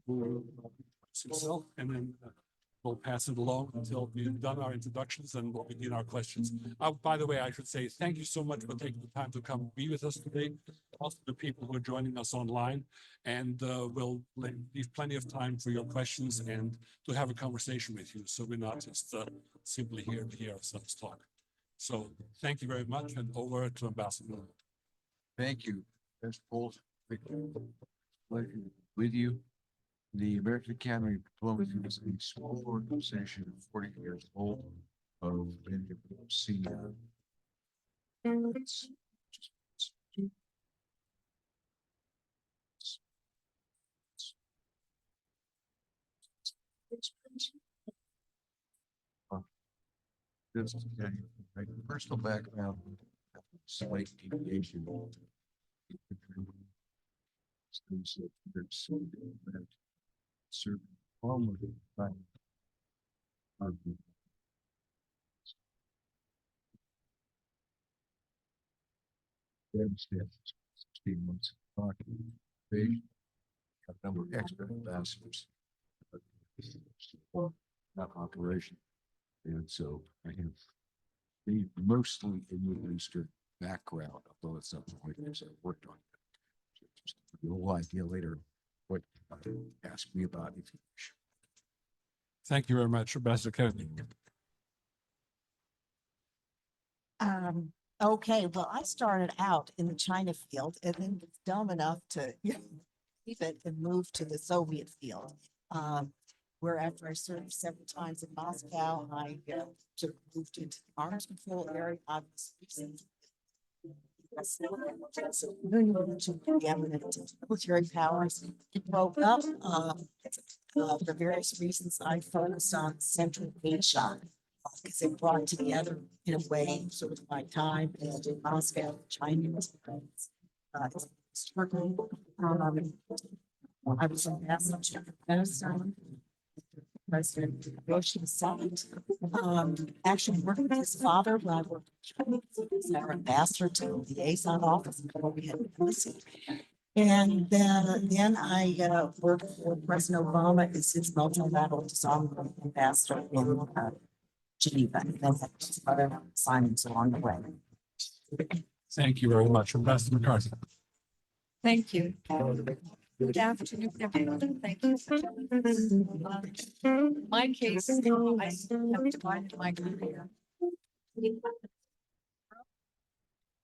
will himself, and then we'll pass it along until we've done our introductions and we'll begin our questions. By the way, I should say thank you so much for taking the time to come be with us today. Also, the people who are joining us online, and we'll leave plenty of time for your questions and to have a conversation with you. So we're not just simply here to hear ourselves talk. So thank you very much, and over to Ambassador. Thank you. That's both. Pleasure with you. The American Academy of Diplomacy is a small organization, 40 years old, of senior. This is my personal background, slight deviation. Serve almost devastated 16 months talking. They have a number of expert ambassadors, not operation. And so I have the mostly in Middle Eastern background, although it's not quite as I worked on it. Just a little idea later what ask me about if you wish. Thank you very much, Ambassador Kennedy. Okay, well, I started out in the China field and then was dumb enough to leave it and move to the Soviet field. Where after I served several times in Moscow, I sort of moved into the arms control area. I was the eminent military powers. It broke up for various reasons. I focused on Central Asia because it brought together in a way sort of my time in Moscow, Chinese friends. I was ambassador to Afghanistan. President Bush II, actually worked with his father when I worked as our ambassador to the liaison office before we had embassy. And then I worked for President Obama as his multilateral disarmament ambassador in Geneva. And then had some other assignments along the way. Thank you very much, Ambassador McCarthy. Thank you. Good afternoon, everyone. Thank you. My case, I have divided my career.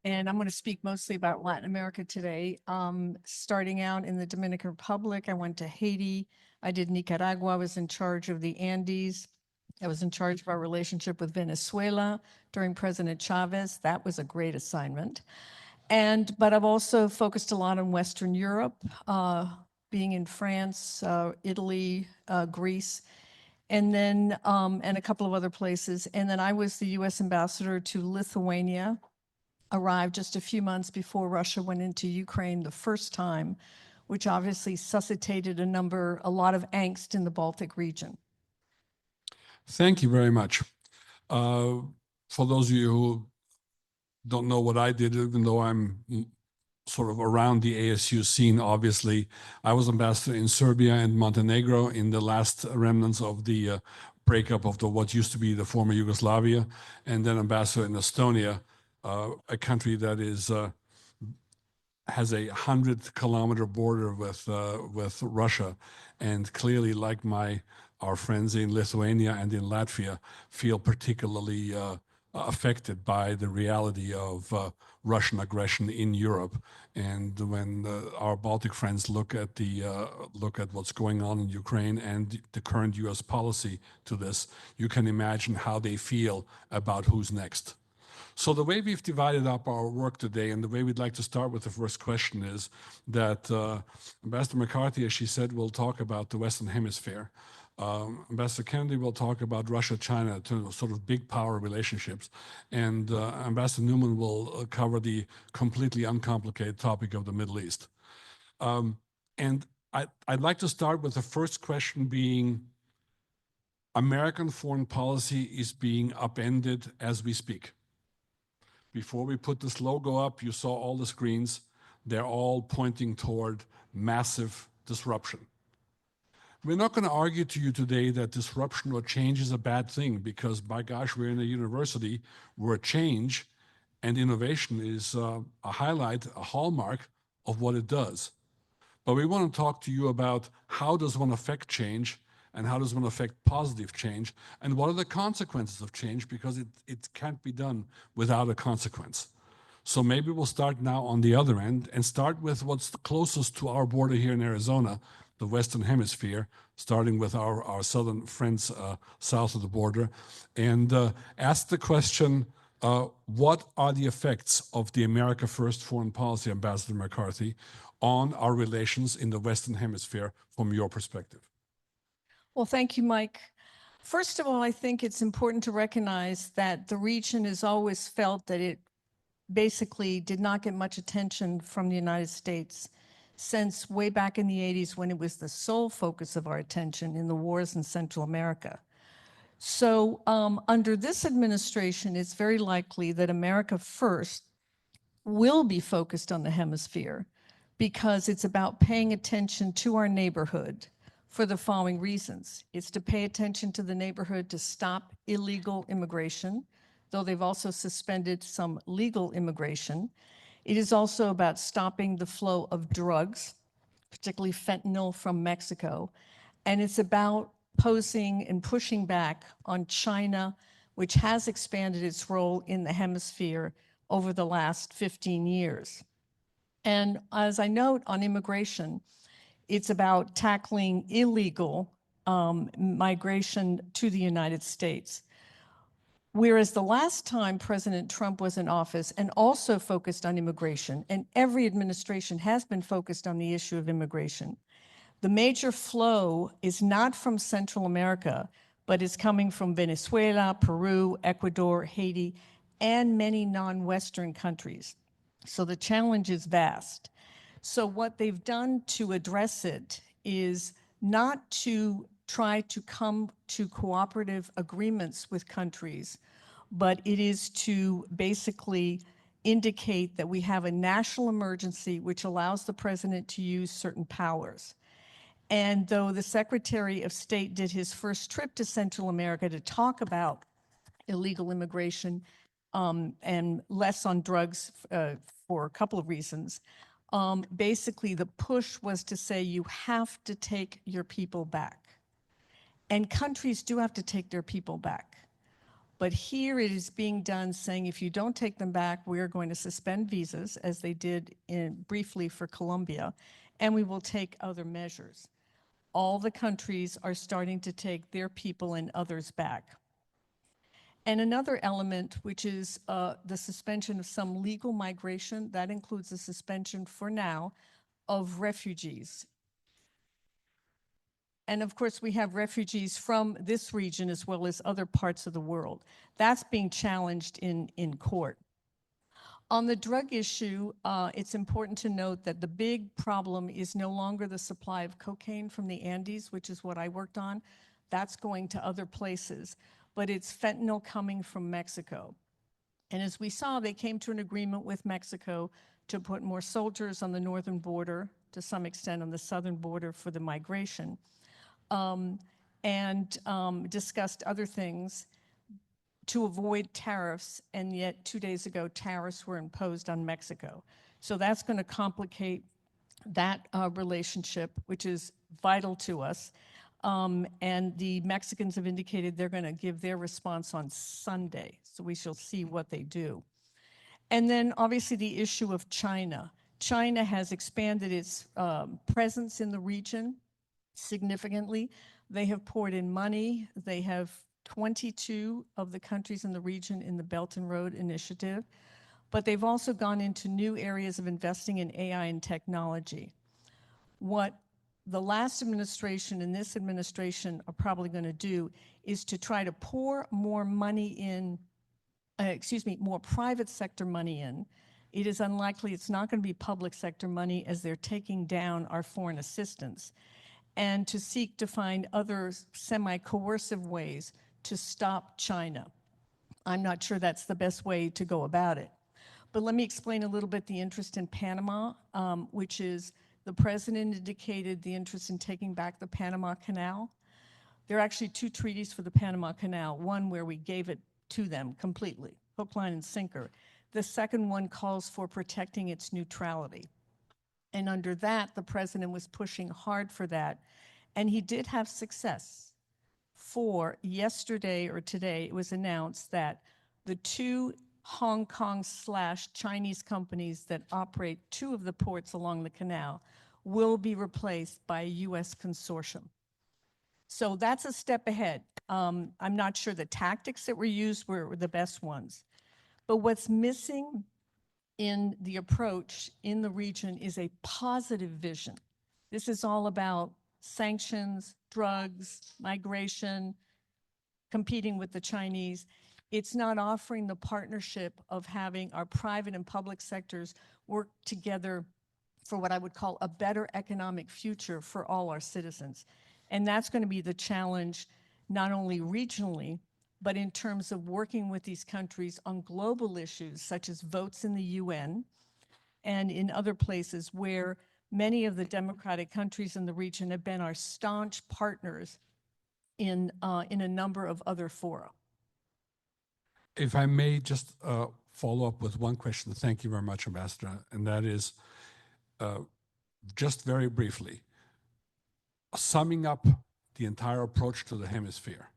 And I'm going to speak mostly about Latin America today. Starting out in the Dominican Republic, I went to Haiti. I did Nicaragua. I was in charge of the Andes. I was in charge of our relationship with Venezuela during President Chavez. That was a great assignment. But I've also focused a lot on Western Europe, being in France, Italy, Greece, and then and a couple of other places. And then I was the U.S. ambassador to Lithuania, arrived just a few months before Russia went into Ukraine the first time, which obviously suscitated a lot of angst in the Baltic region. Thank you very much. For those of you who don't know what I did, even though I'm sort of around the ASU scene, obviously, I was ambassador in Serbia and Montenegro in the last remnants of the breakup of what used to be the former Yugoslavia, and then ambassador in Estonia, a country that has a 100-kilometer border with Russia, and clearly, like our friends in Lithuania and in Latvia, feel particularly affected by the reality of Russian aggression in Europe. And when our Baltic friends look at what's going on in Ukraine and the current U.S. policy to this, you can imagine how they feel about who's next. So the way we've divided up our work today, and the way we'd like to start with the first question, is that Ambassador McCarthy, as she said, will talk about the Western Hemisphere. Ambassador Kennedy will talk about Russia-China, sort of big power relationships, and Ambassador Newman will cover the completely uncomplicated topic of the Middle East. And I'd like to start with the first question being, American foreign policy is being upended as we speak. Before we put this logo up, you saw all the screens. They're all pointing toward massive disruption. We're not going to argue to you today that disruption or change is a bad thing, because by gosh, we're in a university where change and innovation is a highlight, a hallmark of what it does. But we want to talk to you about how does one affect change, and how does one affect positive change, and what are the consequences of change, because it can't be done without a consequence. So maybe we'll start now on the other end and start with what's closest to our border here in Arizona, the Western Hemisphere, starting with our southern friends south of the border, and ask the question, what are the effects of the America First foreign policy, Ambassador McCarthy, on our relations in the Western Hemisphere from your perspective? Well, thank you, Mike. First of all, I think it's important to recognize that the region has always felt that it basically did not get much attention from the United States since way back in the 80s, when it was the sole focus of our attention in the wars in Central America. So under this administration, it's very likely that America First will be focused on the hemisphere, because it's about paying attention to our neighborhood for the following reasons. It's to pay attention to the neighborhood to stop illegal immigration, though they've also suspended some legal immigration. It is also about stopping the flow of drugs, particularly fentanyl from Mexico. And it's about posing and pushing back on China, which has expanded its role in the hemisphere over the last 15 years. And as I note on immigration, it's about tackling illegal migration to the United States. Whereas the last time President Trump was in office and also focused on immigration, and every administration has been focused on the issue of immigration, the major flow is not from Central America, but is coming from Venezuela, Peru, Ecuador, Haiti, and many non-Western countries. So the challenge is vast. So what they've done to address it is not to try to come to cooperative agreements with countries, but it is to basically indicate that we have a national emergency which allows the president to use certain powers. And though the Secretary of State did his first trip to Central America to talk about illegal immigration and less on drugs for a couple of reasons, basically the push was to say you have to take your people back. And countries do have to take their people back. But here it is being done saying, if you don't take them back, we're going to suspend visas, as they did briefly for Colombia, and we will take other measures. All the countries are starting to take their people and others back. And another element, which is the suspension of some legal migration, that includes the suspension for now of refugees. And of course, we have refugees from this region as well as other parts of the world. That's being challenged in court. On the drug issue, it's important to note that the big problem is no longer the supply of cocaine from the Andes, which is what I worked on. That's going to other places. But it's fentanyl coming from Mexico. And as we saw, they came to an agreement with Mexico to put more soldiers on the northern border, to some extent on the southern border for the migration, and discussed other things to avoid tariffs, and yet 2 days ago, tariffs were imposed on Mexico. So that's going to complicate that relationship, which is vital to us. And the Mexicans have indicated they're going to give their response on Sunday, so we shall see what they do. And then obviously the issue of China. China has expanded its presence in the region significantly. They have poured in money. They have 22 of the countries in the region in the Belt and Road Initiative, but they've also gone into new areas of investing in AI and technology. What the last administration and this administration are probably going to do is to try to pour more money in, more private sector money in. It is unlikely it's not going to be public sector money, as they're taking down our foreign assistance, and to seek to find other semi-coercive ways to stop China. I'm not sure that's the best way to go about it. But let me explain a little bit the interest in Panama, which is The president indicated the interest in taking back the Panama Canal. There are actually two treaties for the Panama Canal, one where we gave it to them completely, hook, line, and sinker. The second one calls for protecting its neutrality. And under that, the president was pushing hard for that. And he did have success. For yesterday or today, it was announced that the two Hong Kong/Chinese companies that operate two of the ports along the canal will be replaced by a U.S. consortium. So that's a step ahead. I'm not sure the tactics that were used were the best ones. But what's missing in the approach in the region is a positive vision. This is all about sanctions, drugs, migration, competing with the Chinese. It's not offering the partnership of having our private and public sectors work together for what I would call a better economic future for all our citizens. And that's going to be the challenge, not only regionally, but in terms of working with these countries on global issues such as votes in the UN and in other places where many of the democratic countries in the region have been our staunch partners in a number of other fora. If I may just follow up with one question. Thank you very much, Ambassador. And that is, just very briefly, summing up the entire approach to the hemisphere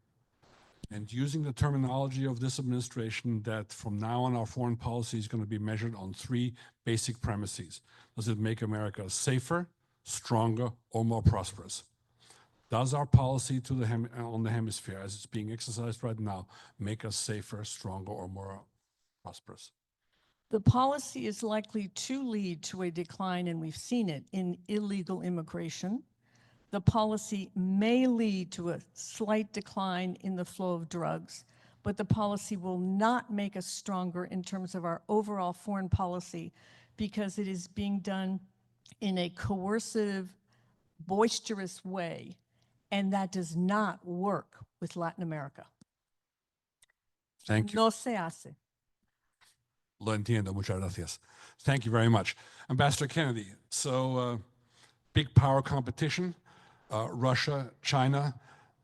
and using the terminology of this administration that from now on our foreign policy is going to be measured on three basic premises. Does it make America safer, stronger, or more prosperous? Does our policy to on the hemisphere, as it's being exercised right now, make us safer, stronger, or more prosperous? The policy is likely to lead to a decline, and we've seen it, in illegal immigration. The policy may lead to a slight decline in the flow of drugs, but the policy will not make us stronger in terms of our overall foreign policy because it is being done in a coercive, boisterous way, and that does not work with Latin America. Thank you. No se hace. Lo entiendo. Muchas gracias. Thank you very much. Ambassador Kennedy, so big power competition, Russia, China.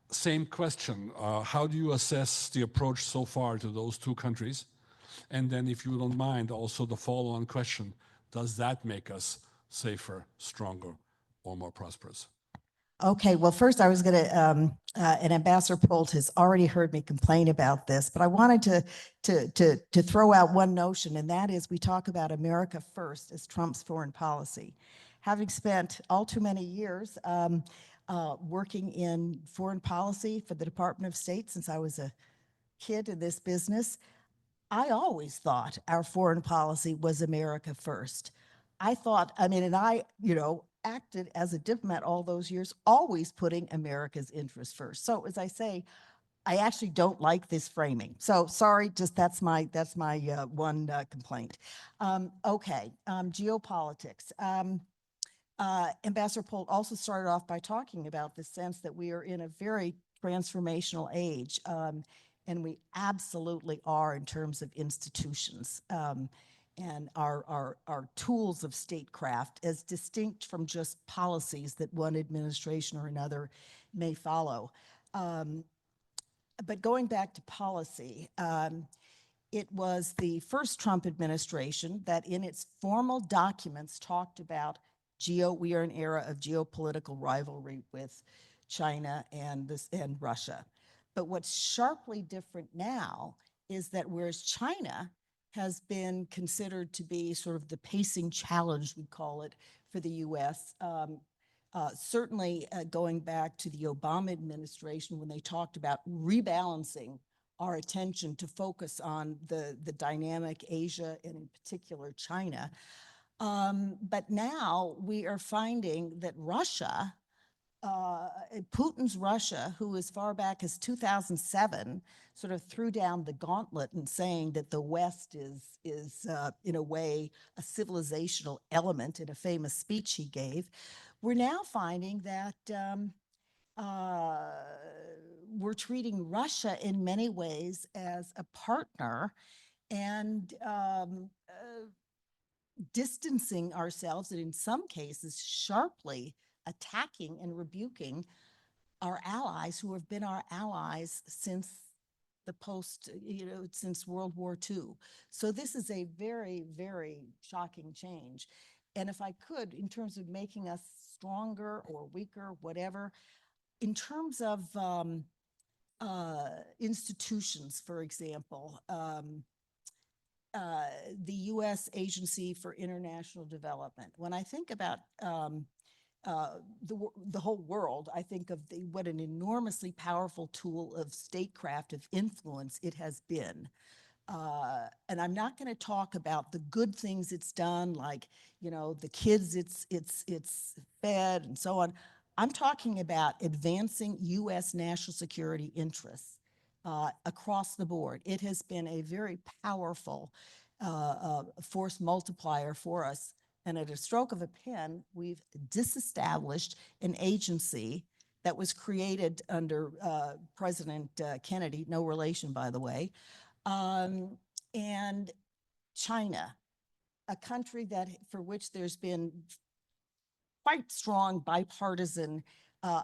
Same question. How do you assess the approach so far to those two countries? And then, if you don't mind, also the follow-on question, does that make us safer, stronger, or more prosperous? Okay, well, first I was going to, and Ambassador Polt has already heard me complain about this, but I wanted to throw out one notion, and that is we talk about America first as Trump's foreign policy. Having spent all too many years working in foreign policy for the Department of State since I was a kid in this business, I always thought our foreign policy was America first. I thought, I mean, and I, acted as a diplomat all those years, always putting America's interests first. So as I say, I actually don't like this framing. So sorry, just that's my one complaint. Okay, geopolitics. Ambassador Polt also started off by talking about the sense that we are in a very transformational age, and we absolutely are in terms of institutions. And our tools of statecraft as distinct from just policies that one administration or another may follow. But going back to policy, it was the first Trump administration that in its formal documents talked about we are in an era of geopolitical rivalry with China and Russia. But what's sharply different now is that whereas China has been considered to be sort of the pacing challenge, we call it, for the U.S. Certainly going back to the Obama administration when they talked about rebalancing our attention to focus on the dynamic Asia and in particular China. But now we are finding that Russia, Putin's Russia, who as far back as 2007 sort of threw down the gauntlet and saying that the West is in a way a civilizational element in a famous speech he gave, we're now finding that we're treating Russia in many ways as a partner, and distancing ourselves and in some cases sharply attacking and rebuking our allies who have been our allies since the since World War II. So this is a very, very shocking change. And if I could, in terms of making us stronger or weaker, whatever, in terms of institutions, for example, the U.S. Agency for International Development. When I think about the whole world, I think of what an enormously powerful tool of statecraft, of influence it has been. And I'm not going to talk about the good things it's done, like, the kids it's fed and so on. I'm talking about advancing U.S. national security interests across the board. It has been a very powerful force multiplier for us. And at a stroke of a pen, we've disestablished an agency that was created under President Kennedy, no relation, by the way, and China, a country for which there's been quite strong bipartisan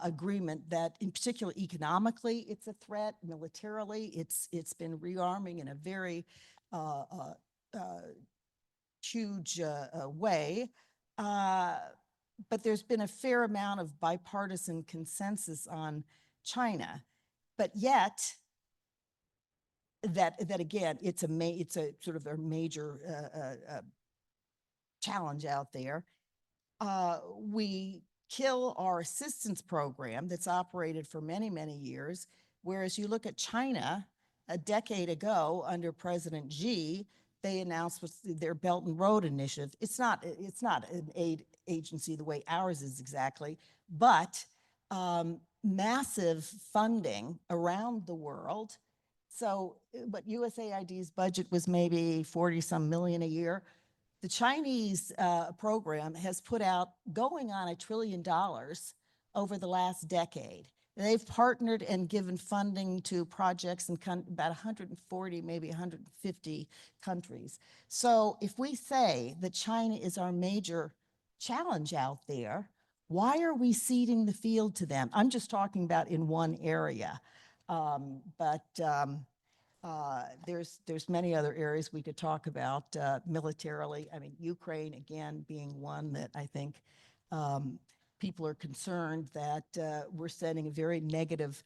agreement that, in particular, economically, it's a threat. Militarily, it's been rearming in a very huge way. But there's been a fair amount of bipartisan consensus on China. But yet, that again, it's a sort of a major challenge out there. We kill our assistance program that's operated for many, many years. Whereas you look at China, a decade ago under President Xi, they announced their Belt and Road Initiative. It's not an aid agency the way ours is exactly, but massive funding around the world. So, but USAID's budget was maybe 40 some million a year. The Chinese program has put out going on $1 trillion over the last decade. They've partnered and given funding to projects in about 140, maybe 150 countries. So if we say that China is our major challenge out there, why are we ceding the field to them? I'm just talking about in one area. There's many other areas we could talk about militarily. I mean, Ukraine, again, being one that I think people are concerned that we're sending a very negative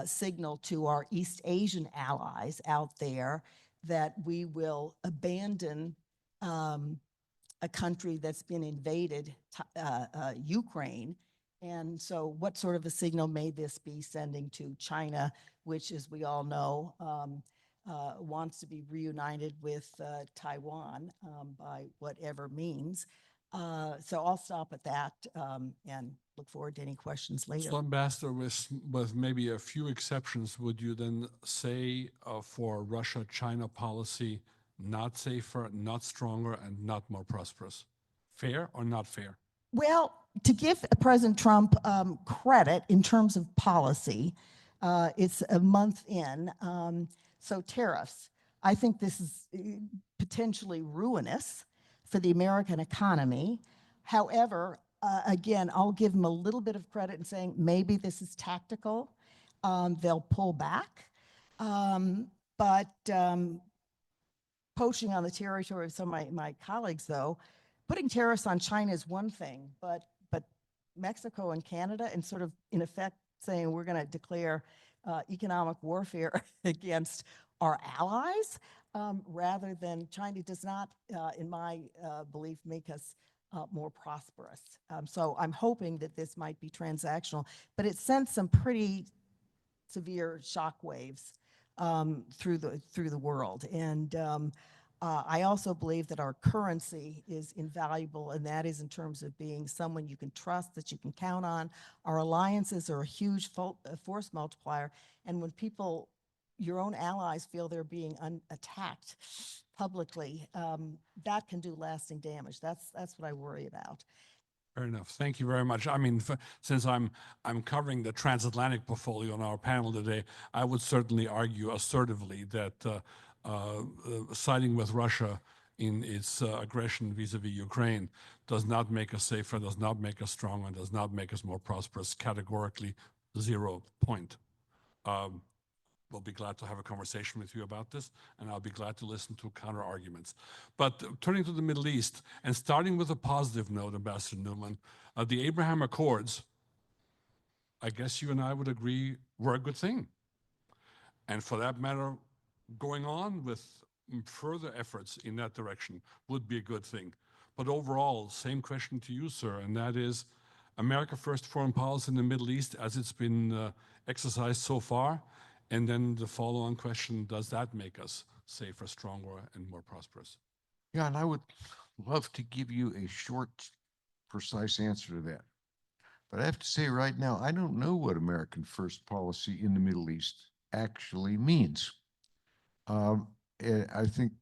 signal to our East Asian allies out there that we will abandon a country that's been invaded, Ukraine. And so what sort of a signal may this be sending to China, which, as we all know, wants to be reunited with Taiwan by whatever means? So I'll stop at that and look forward to any questions later. So, Ambassador, with maybe a few exceptions, would you then say for Russia-China policy, not safer, not stronger, and not more prosperous? Fair or not fair? Well, to give President Trump credit in terms of policy, it's a month in. So tariffs, I think this is potentially ruinous for the American economy. However, again, I'll give him a little bit of credit in saying maybe this is tactical. They'll pull back. But poaching on the territory of some of my colleagues, though, putting tariffs on China is one thing, but Mexico and Canada, and sort of in effect saying we're going to declare economic warfare against our allies, rather than China does not, in my belief, make us more prosperous. So I'm hoping that this might be transactional, but it sent some pretty severe shockwaves through the world. And I also believe that our currency is invaluable, and that is in terms of being someone you can trust, that you can count on. Our alliances are a huge force multiplier, and when people, your own allies, feel they're being attacked publicly, that can do lasting damage. That's what I worry about. Fair enough. Thank you very much. I mean, since I'm covering the transatlantic portfolio on our panel today, I would certainly argue assertively that siding with Russia in its aggression vis-a-vis Ukraine does not make us safer, does not make us stronger, and does not make us more prosperous. Categorically, 0 point. We'll be glad to have a conversation with you about this, and I'll be glad to listen to counter arguments. But turning to the Middle East, and starting with a positive note, Ambassador Newman, the Abraham Accords, I guess you and I would agree, were a good thing. And for that matter, going on with further efforts in that direction would be a good thing. But overall, same question to you, sir, and that is America first foreign policy in the Middle East as it's been exercised so far. And then the follow-on question, does that make us safer, stronger, and more prosperous? Yeah, and I would love to give you a short, precise answer to that. But I have to say right now, I don't know what American first policy in the Middle East actually means. And I think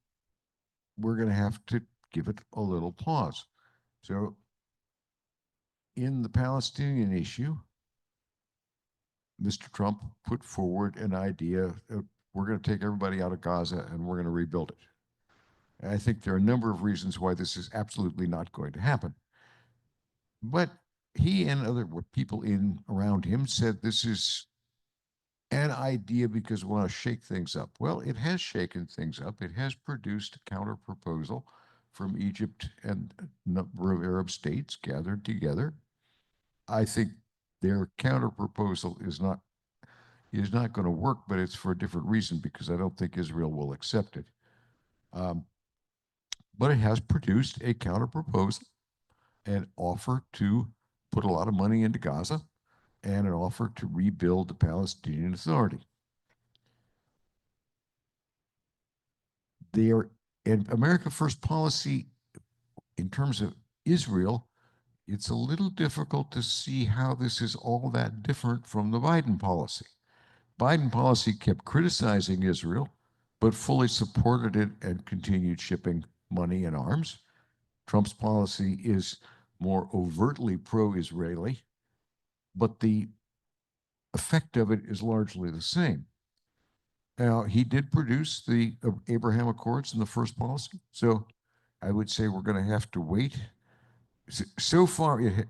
we're going to have to give it a little pause. So, in the Palestinian issue, Mr. Trump put forward an idea of we're going to take everybody out of Gaza and we're going to rebuild it. And I think there are a number of reasons why this is absolutely not going to happen. But he and other people in around him said this is an idea because we want to shake things up. Well, it has shaken things up. It has produced a counter proposal from Egypt and a number of Arab states gathered together. I think their counter proposal is not going to work, but it's for a different reason because I don't think Israel will accept it. But it has produced a counter proposal, an offer to put a lot of money into Gaza, and an offer to rebuild the Palestinian Authority. And America First policy, in terms of Israel, it's a little difficult to see how this is all that different from the Biden policy. Biden policy kept criticizing Israel, but fully supported it and continued shipping money and arms. Trump's policy is more overtly pro-Israeli, but the effect of it is largely the same. Now, he did produce the Abraham Accords in the first policy, so I would say we're going to have to wait. So far, it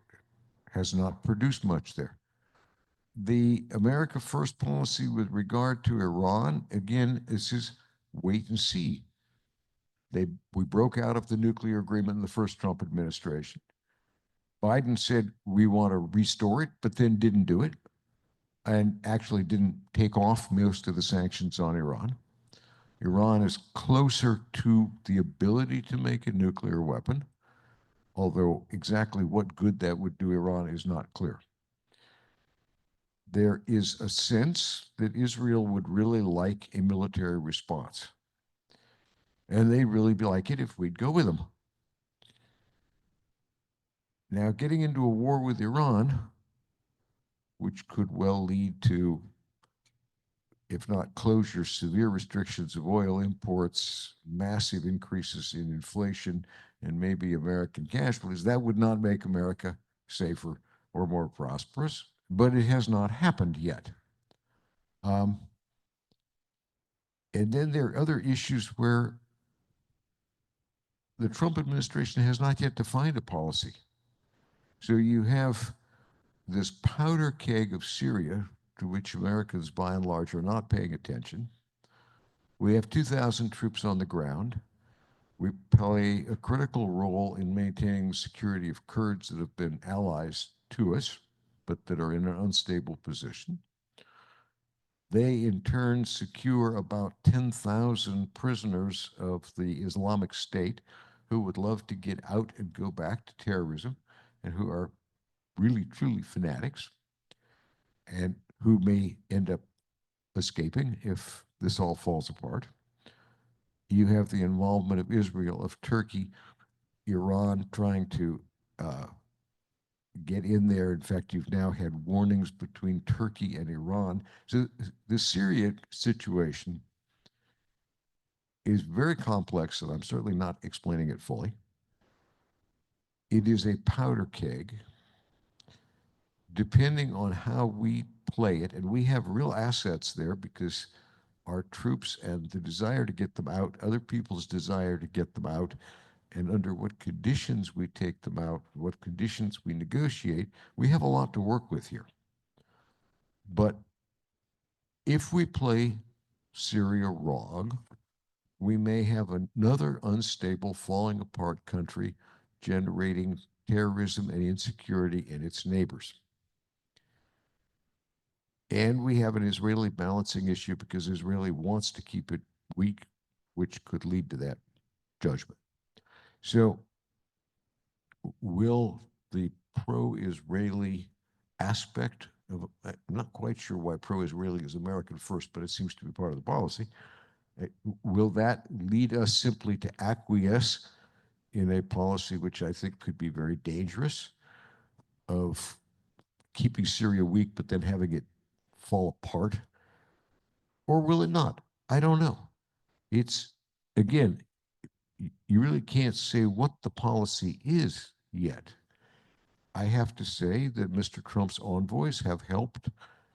has not produced much there. The America First policy with regard to Iran, again, this is wait and see. We broke out of the nuclear agreement in the first Trump administration. Biden said we want to restore it, but then didn't do it, and actually didn't take off most of the sanctions on Iran. Iran is closer to the ability to make a nuclear weapon, although exactly what good that would do Iran is not clear. There is a sense that Israel would really like a military response. And they'd really be like it if we'd go with them. Now, getting into a war with Iran, which could well lead to, if not closure, severe restrictions of oil imports, massive increases in inflation, and maybe American casualties, that would not make America safer or more prosperous, but it has not happened yet. And then there are other issues where the Trump administration has not yet defined a policy. So you have this powder keg of Syria, to which Americans by and large are not paying attention. We have 2,000 troops on the ground. We play a critical role in maintaining the security of Kurds that have been allies to us, but that are in an unstable position. They, in turn, secure about 10,000 prisoners of the Islamic State who would love to get out and go back to terrorism and who are really, truly fanatics and who may end up escaping if this all falls apart. You have the involvement of Israel, of Turkey, Iran trying to get in there. In fact, you've now had warnings between Turkey and Iran. So the Syria situation is very complex, and I'm certainly not explaining it fully. It is a powder keg. Depending on how we play it, and we have real assets there because our troops and the desire to get them out, other people's desire to get them out, and under what conditions we take them out, what conditions we negotiate, we have a lot to work with here. But if we play Syria wrong, we may have another unstable, falling apart country generating terrorism and insecurity in its neighbors. And we have an Israeli balancing issue because Israeli wants to keep it weak, which could lead to that judgment. So will the pro-Israeli aspect of, I'm not quite sure why pro-Israeli is American first, but it seems to be part of the policy. Will that lead us simply to acquiesce in a policy which I think could be very dangerous of keeping Syria weak, but then having it fall apart? Or will it not? I don't know. It's, again, you really can't say what the policy is yet. I have to say that Mr. Trump's envoys have helped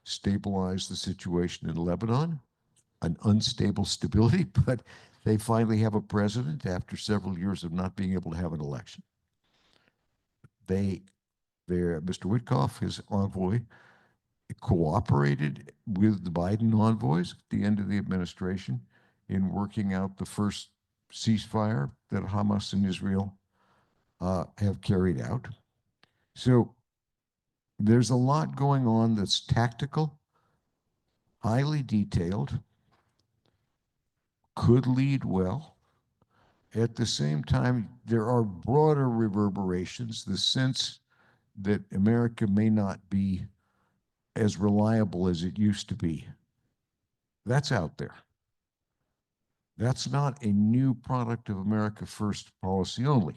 stabilize the situation in Lebanon, an unstable stability, but they finally have a president after several years of not being able to have an election. Mr. Witkoff, his envoy, cooperated with the Biden envoys at the end of the administration in working out the first ceasefire that Hamas and Israel have carried out. So there's a lot going on that's tactical, highly detailed, could lead well. At the same time, there are broader reverberations, the sense that America may not be as reliable as it used to be. That's out there. That's not a new product of America First policy only.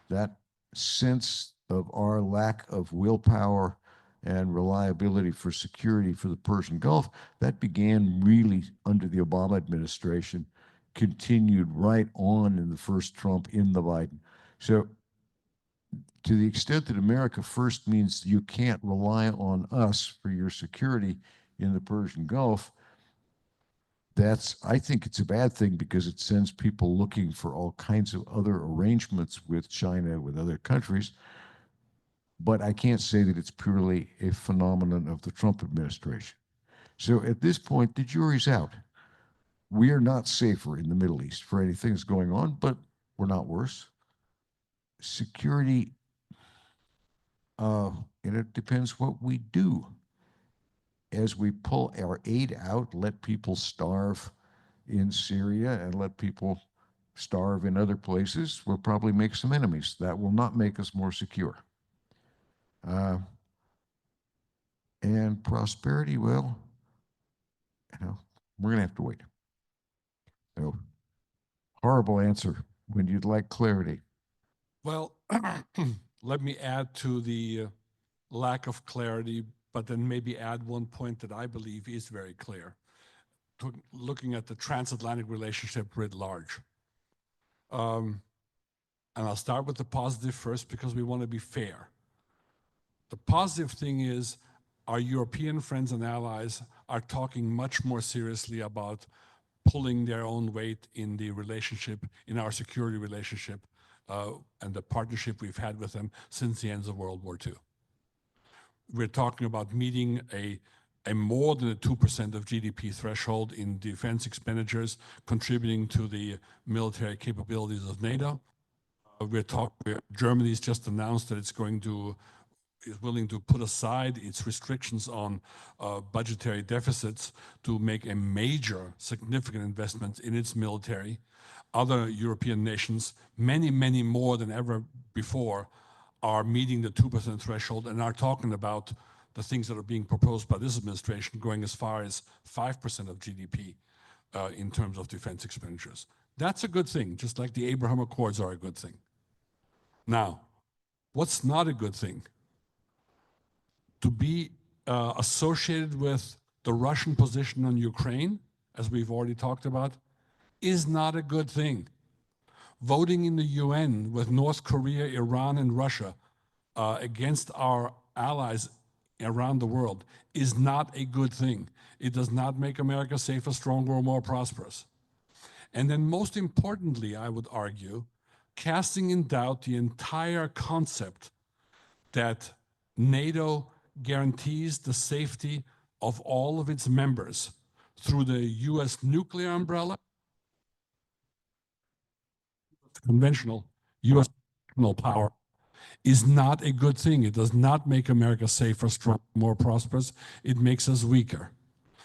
That sense of our lack of willpower and reliability for security for the Persian Gulf, that began really under the Obama administration, continued right on in the first Trump, in the Biden. So to the extent that America First means you can't rely on us for your security in the Persian Gulf, I think it's a bad thing because it sends people looking for all kinds of other arrangements with China, with other countries. But I can't say that it's purely a phenomenon of the Trump administration. So at this point, the jury's out. We are not safer in the Middle East for anything that's going on, but we're not worse. Security, and it depends what we do. As we pull our aid out, let people starve in Syria and let people starve in other places, we'll probably make some enemies. That will not make us more secure. And prosperity, well, we're going to have to wait. So, horrible answer when you'd like clarity. Well, let me add to the lack of clarity, but then maybe add one point that I believe is very clear. Looking at the transatlantic relationship writ large. And I'll start with the positive first because we want to be fair. The positive thing is our European friends and allies are talking much more seriously about pulling their own weight in the relationship, in our security relationship, and the partnership we've had with them since the end of World War II. We're talking about meeting a more than a 2% of GDP threshold in defense expenditures, contributing to the military capabilities of NATO. Germany's just announced that is willing to put aside its restrictions on budgetary deficits to make a major, significant investment in its military. Other European nations, many, many more than ever before, are meeting the 2% threshold and are talking about the things that are being proposed by this administration going as far as 5% of GDP in terms of defense expenditures. That's a good thing, just like the Abraham Accords are a good thing. Now, what's not a good thing? To be associated with the Russian position on Ukraine, as we've already talked about, is not a good thing. Voting in the UN with North Korea, Iran, and Russia against our allies around the world is not a good thing. It does not make America safer, stronger, or more prosperous. And then most importantly, I would argue, casting in doubt the entire concept that NATO guarantees the safety of all of its members through the US nuclear umbrella, conventional US power, is not a good thing. It does not make America safer, stronger, more prosperous. It makes us weaker.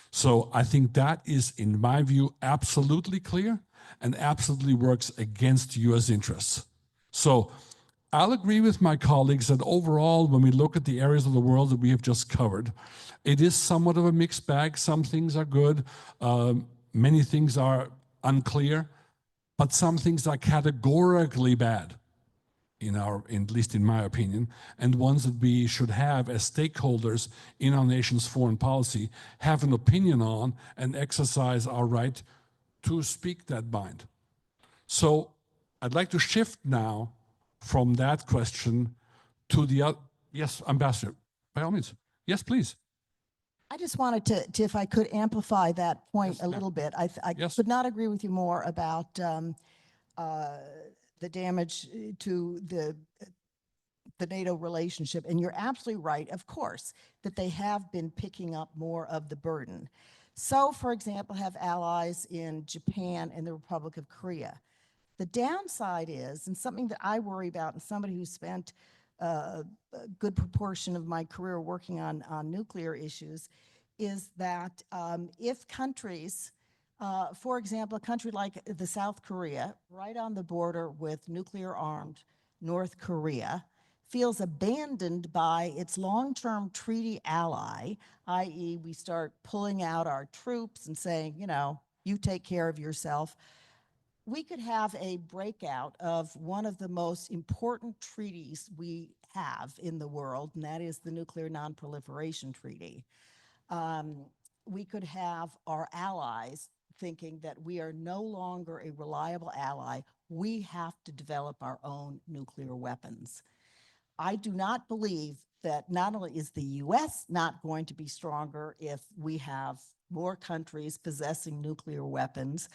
So I think that is, in my view, absolutely clear and absolutely works against US interests. So I'll agree with my colleagues that overall, when we look at the areas of the world that we have just covered, it is somewhat of a mixed bag. Some things are good, many things are unclear, but some things are categorically bad, at least in my opinion, and ones that we should have as stakeholders in our nation's foreign policy have an opinion on and exercise our right to speak that mind. So I'd like to shift now from that question to the other. Yes, Ambassador, by all means. Yes, please. I just wanted to if I could amplify that point Yes, a ma'am. little bit. I Yes. could not agree with you more about the damage to the NATO relationship. And you're absolutely right, of course, that they have been picking up more of the burden. So, for example, have allies in Japan and the Republic of Korea. The downside is, and something that I worry about, and somebody who spent a good proportion of my career working on nuclear issues, is that if countries, for example, a country like the South Korea, right on the border with nuclear-armed North Korea, feels abandoned by its long-term treaty ally, i.e. we start pulling out our troops and saying, you take care of yourself, we could have a breakout of one of the most important treaties we have in the world, and that is the Nuclear Non-Proliferation Treaty. We could have our allies thinking that we are no longer a reliable ally. We have to develop our own nuclear weapons. I do not believe that not only is the US not going to be stronger if we have more countries possessing nuclear weapons,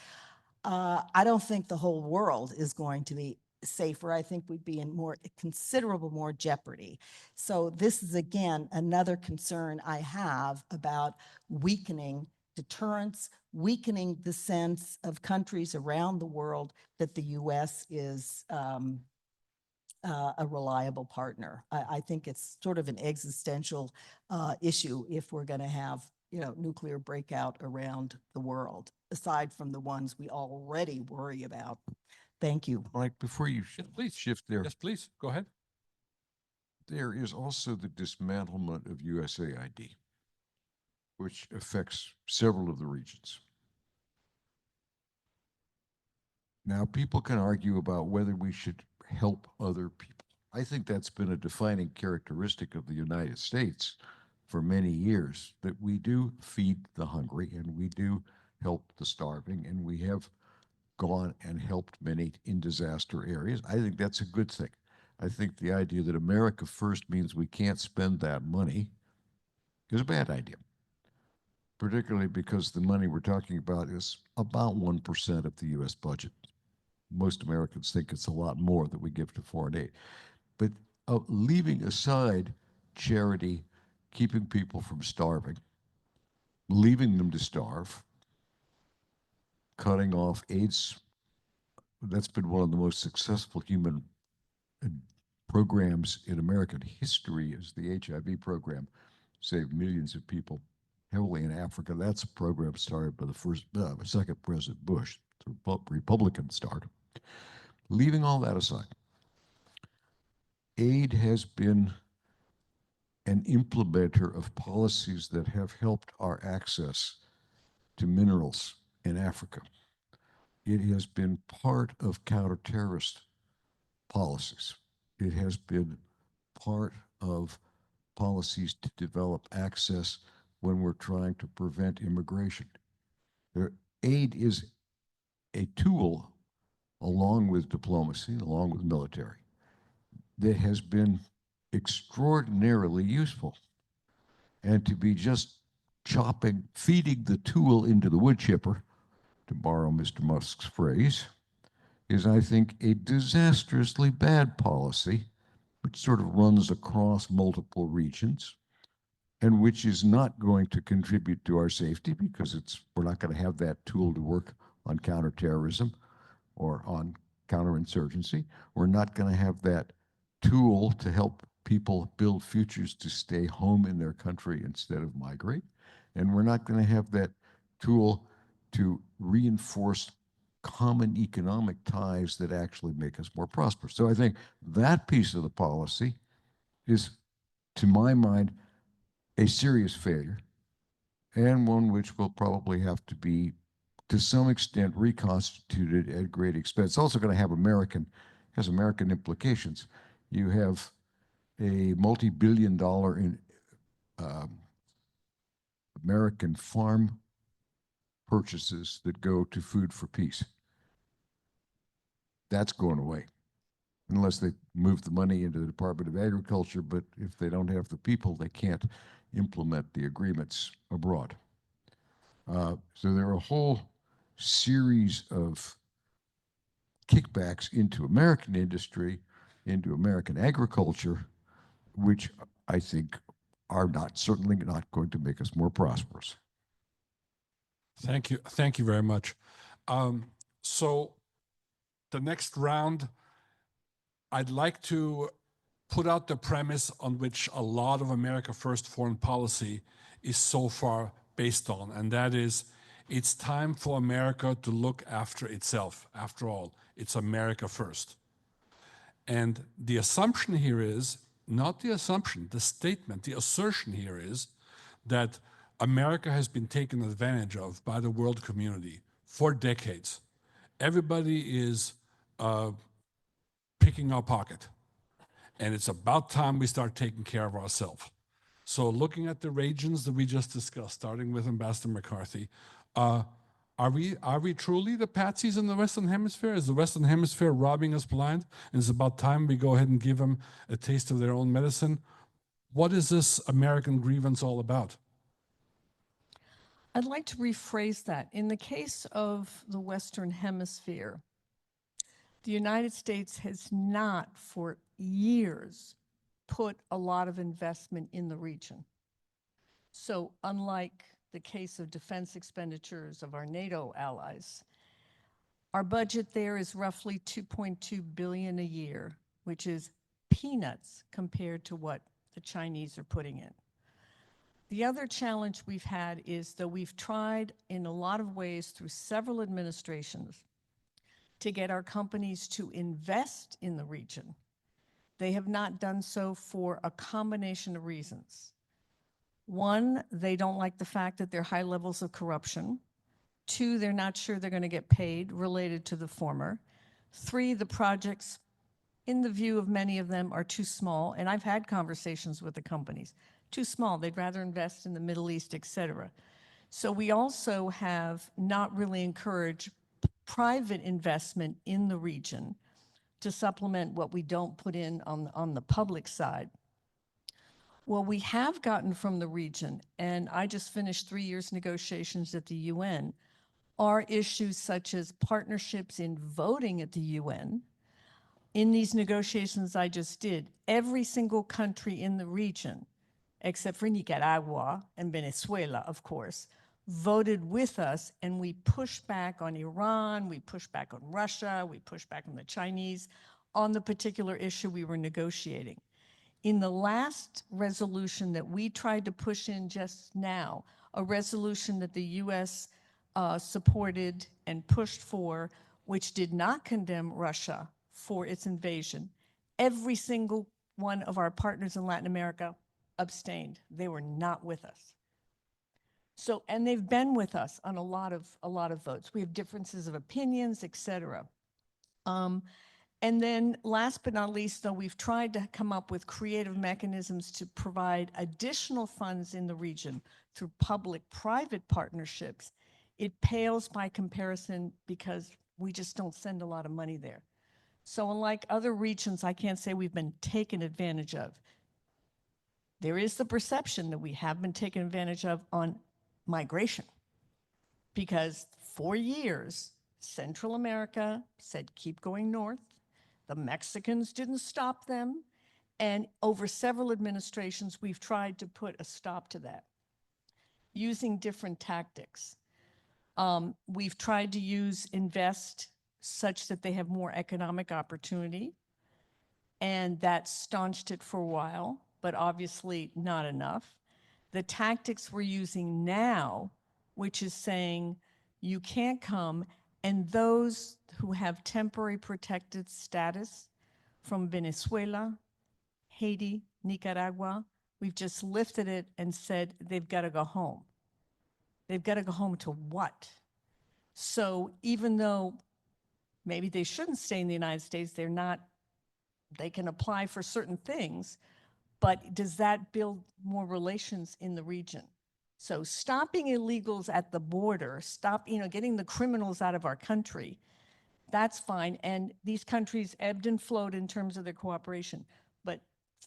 I don't think the whole world is going to be safer. I think we'd be in considerable more jeopardy. So this is, again, another concern I have about weakening deterrence, weakening the sense of countries around the world that the US is a reliable partner. I think it's sort of an existential issue if we're going to have nuclear breakout around the world, aside from the ones we already worry about. Thank you. Mike, before you please. shift there, Yes, please. Go ahead. there is also the dismantlement of USAID, which affects several of the regions. Now, people can argue about whether we should help other people. I think that's been a defining characteristic of the United States for many years, that we do feed the hungry and we do help the starving, and we have gone and helped many in disaster areas. I think that's a good thing. I think the idea that America first means we can't spend that money is a bad idea, particularly because the money we're talking about is about 1% of the US budget. Most Americans think it's a lot more that we give to foreign aid. But leaving aside charity, keeping people from starving, leaving them to starve, cutting off AIDS, that's been one of the most successful human programs in American history, is the HIV program. Saved millions of people heavily in Africa. That's a program started by the second President Bush, the Republican started. Leaving all that aside, aid has been an implementer of policies that have helped our access to minerals in Africa. It has been part of counter-terrorist policies. It has been part of policies to develop access when we're trying to prevent immigration. Aid is a tool, along with diplomacy, along with military, that has been extraordinarily useful. and to be just feeding the tool into the wood chipper, to borrow Mr. Musk's phrase, is, I think, a disastrously bad policy, which sort of runs across multiple regions and which is not going to contribute to our safety because we're not going to have that tool to work on counterterrorism or on counterinsurgency. We're not going to have that tool to help people build futures to stay home in their country instead of migrate. And we're not going to have that tool to reinforce common economic ties that actually make us more prosperous. So I think that piece of the policy is, to my mind, a serious failure, and one which will probably have to be, to some extent, reconstituted at great expense. It's also going to have American implications. You have a multi-billion-dollar in American farm purchases that go to Food for Peace. That's going away, unless they move the money into the Department of Agriculture. But if they don't have the people, they can't implement the agreements abroad. So there are a whole series of kickbacks into American industry, into American agriculture, which I think are certainly not going to make us more prosperous. Thank you. Thank you very much. So the next round, I'd like to put out the premise on which a lot of America First foreign policy is so far based on, and that is, it's time for America to look after itself. After all, it's America first. And the assumption here is, not the assumption, the statement, the assertion here is that America has been taken advantage of by the world community for decades. Everybody is picking our pocket, and it's about time we start taking care of ourselves. So looking at the regions that we just discussed, starting with Ambassador McCarthy, are we truly the patsies in the Western Hemisphere? Is the Western Hemisphere robbing us blind? And it's about time we go ahead and give them a taste of their own medicine. What is this American grievance all about? I'd like to rephrase that. In the case of the Western Hemisphere, the United States has not for years put a lot of investment in the region. So unlike the case of defense expenditures of our NATO allies, our budget there is roughly $2.2 billion a year, which is peanuts compared to what the Chinese are putting in. The other challenge we've had is that we've tried in a lot of ways through several administrations to get our companies to invest in the region. They have not done so for a combination of reasons. One, they don't like the fact that there are high levels of corruption. Two, they're not sure they're going to get paid related to the former. Three, the projects, in the view of many of them, are too small. And I've had conversations with the companies. Too small. They'd rather invest in the Middle East, et cetera. So we also have not really encouraged private investment in the region to supplement what we don't put in on the public side. Well, we have gotten from the region, and I just finished 3 years negotiations at the UN, are issues such as partnerships in voting at the UN. In these negotiations I just did, every single country in the region, except for Nicaragua and Venezuela, of course, voted with us, and we pushed back on Iran, we pushed back on Russia, we pushed back on the Chinese on the particular issue we were negotiating. In the last resolution that we tried to push in just now, a resolution that the US supported and pushed for, which did not condemn Russia for its invasion, every single one of our partners in Latin America abstained. They were not with us. So, and they've been with us on a lot of votes. We have differences of opinions, et cetera. And then last but not least, though, we've tried to come up with creative mechanisms to provide additional funds in the region through public-private partnerships. It pales by comparison because we just don't send a lot of money there. So unlike other regions, I can't say we've been taken advantage of. there is the perception that we have been taken advantage of on migration. Because for years, Central America said, keep going north. The Mexicans didn't stop them. And over several administrations, we've tried to put a stop to that using different tactics. We've tried to invest such that they have more economic opportunity. And that staunched it for a while, but obviously not enough. The tactics we're using now, which is saying you can't come, and those who have temporary protected status from Venezuela, Haiti, Nicaragua, we've just lifted it and said they've got to go home. They've got to go home to what? So even though maybe they shouldn't stay in the United States, they can apply for certain things, but does that build more relations in the region? So stopping illegals at the border, getting the criminals out of our country, that's fine. And these countries ebbed and flowed in terms of their cooperation. But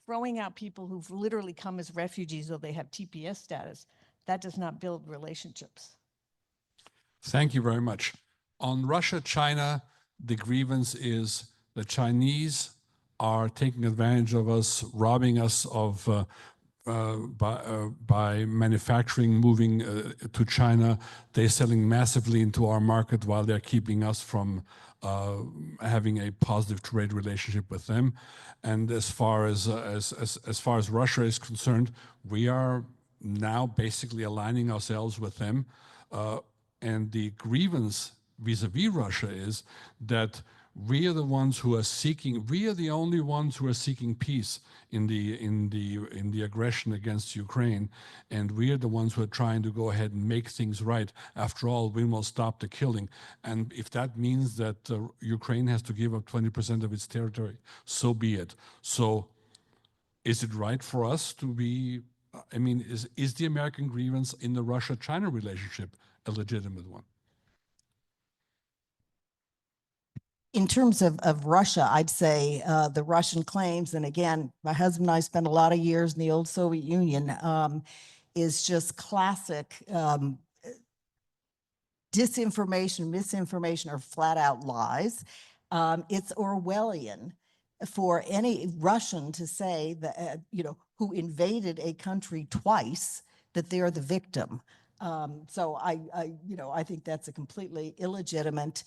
throwing out people who've literally come as refugees, though they have TPS status, that does not build relationships. Thank you very much. On Russia, China, the grievance is the Chinese are taking advantage of us, robbing us of by manufacturing, moving to China. They're selling massively into our market while they're keeping us from having a positive trade relationship with them. And as far as Russia is concerned, we are now basically aligning ourselves with them. And the grievance vis-a-vis Russia is that we are the ones who are seeking. We are the only ones who are seeking peace in the aggression against Ukraine, and we are the ones who are trying to go ahead and make things right. After all, we will stop the killing, and if that means that Ukraine has to give up 20% of its territory, so be it. So, is it right for us to be? I mean, is the American grievance in the Russia-China relationship a legitimate one? In terms of Russia, I'd say the Russian claims, and again, my husband and I spent a lot of years in the old Soviet Union, is just classic disinformation, misinformation, or flat out lies. It's Orwellian for any Russian to say that, who invaded a country twice, that they're the victim. So I think that's a completely illegitimate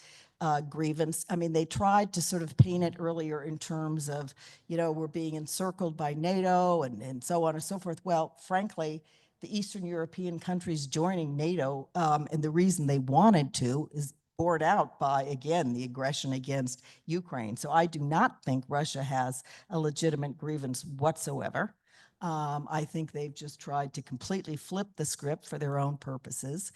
grievance. I mean, they tried to sort of paint it earlier in terms of, we're being encircled by NATO and so on and so forth. Well, frankly, the Eastern European countries joining NATO, and the reason they wanted to is borne out by, again, the aggression against Ukraine. So I do not think Russia has a legitimate grievance whatsoever. I think they've just tried to completely flip the script for their own purposes.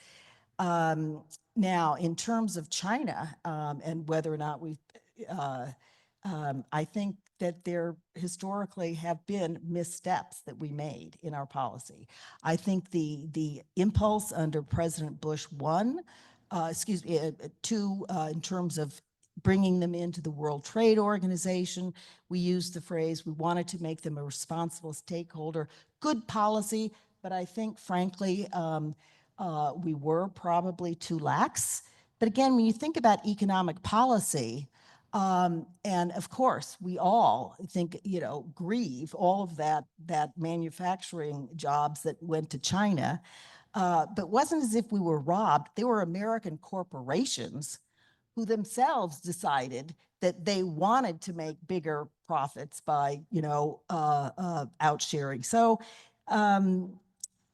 Now, in terms of China and whether or not I think that there historically have been missteps that we made in our policy. I think the impulse under President Bush two, in terms of bringing them into the World Trade Organization, we used the phrase, we wanted to make them a responsible stakeholder. Good policy, but I think, frankly, we were probably too lax. But again, when you think about economic policy, and of course, we all think, grieve all of that manufacturing jobs that went to China, but it wasn't as if we were robbed. They were American corporations who themselves decided that they wanted to make bigger profits by, outsharing. So,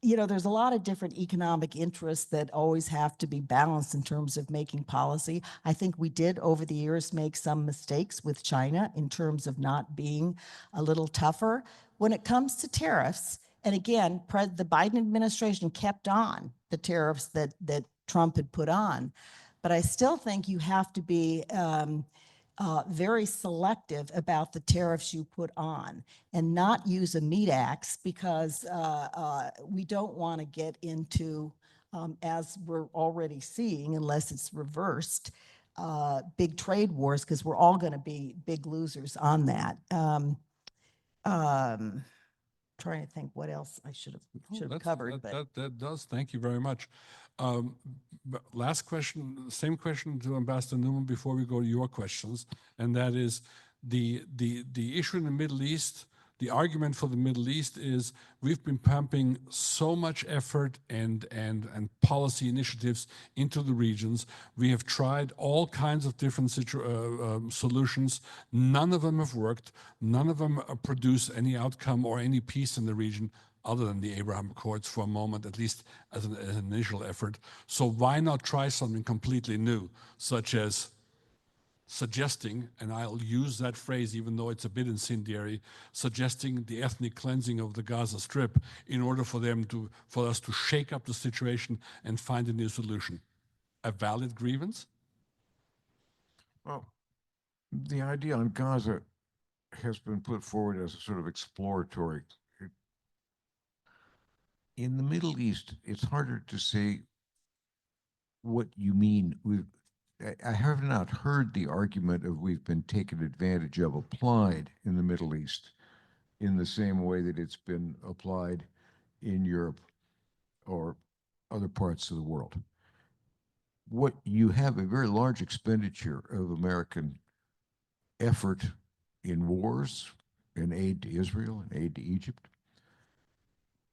there's a lot of different economic interests that always have to be balanced in terms of making policy. I think we did over the years make some mistakes with China in terms of not being a little tougher. When it comes to tariffs, and again, the Biden administration kept on the tariffs that Trump had put on, but I still think you have to be very selective about the tariffs you put on and not use a meat axe, because we don't want to get into, as we're already seeing, unless it's reversed, big trade wars, because we're all going to be big losers on that. trying to think what else I should Oh, have that's- covered, but. that does. Thank you very much. But last question, same question to Ambassador Newman before we go to your questions, and that is the issue in the Middle East. The argument for the Middle East is we've been pumping so much effort and policy initiatives into the regions. We have tried all kinds of different solutions. None of them have worked. None of them produce any outcome or any peace in the region, other than the Abraham Accords for a moment, at least as an initial effort. So why not try something completely new, such as suggesting, and I'll use that phrase even though it's a bit incendiary, suggesting the ethnic cleansing of the Gaza Strip in order for us to shake up the situation and find a new solution. A valid grievance? Well, the idea on Gaza has been put forward as a sort of exploratory. In the Middle East, it's harder to say what you mean. I have not heard the argument of we've been taken advantage of applied in the Middle East in the same way that it's been applied in Europe or other parts of the world. What you have a very large expenditure of American effort in wars and aid to Israel and aid to Egypt.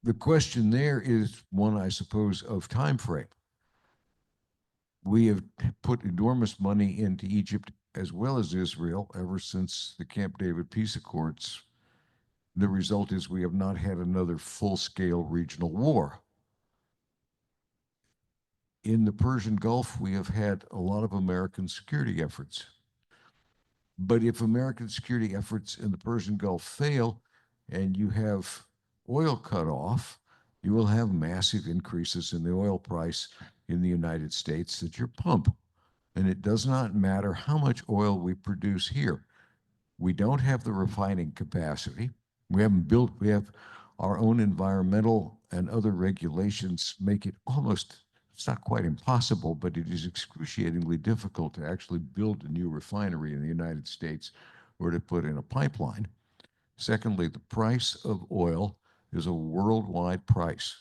The question there is one, I suppose, of time frame. We have put enormous money into Egypt as well as Israel ever since the Camp David peace accords. The result is we have not had another full-scale regional war. In the Persian Gulf, we have had a lot of American security efforts. But if American security efforts in the Persian Gulf fail and you have oil cut off, you will have massive increases in the oil price in the United States that you pump. And it does not matter how much oil we produce here. We don't have the refining capacity. We have our own environmental and other regulations make it almost, it's not quite impossible, but it is excruciatingly difficult to actually build a new refinery in the United States or to put in a pipeline. Secondly, the price of oil is a worldwide price.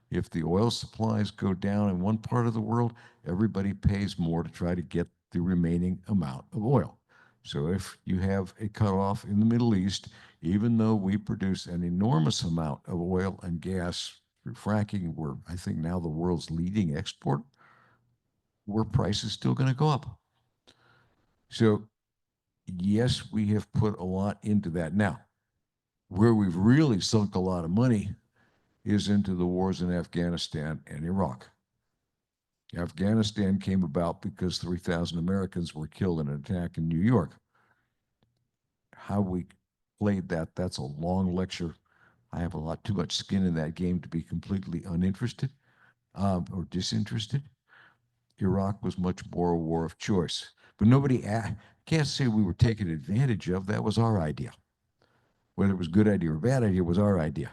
If the oil supplies go down in one part of the world, everybody pays more to try to get the remaining amount of oil. So if you have a cutoff in the Middle East, even though we produce an enormous amount of oil and gas through fracking, we're, I think, now the world's leading export, where price is still going to go up. So yes, we have put a lot into that. Now, where we've really sunk a lot of money is into the wars in Afghanistan and Iraq. Afghanistan came about because 3,000 Americans were killed in an attack in New York. How we played that, that's a long lecture. I have a lot too much skin in that game to be completely uninterested or disinterested. Iraq was much more a war of choice. But nobody can't say we were taken advantage of. That was our idea. Whether it was a good idea or a bad idea was our idea.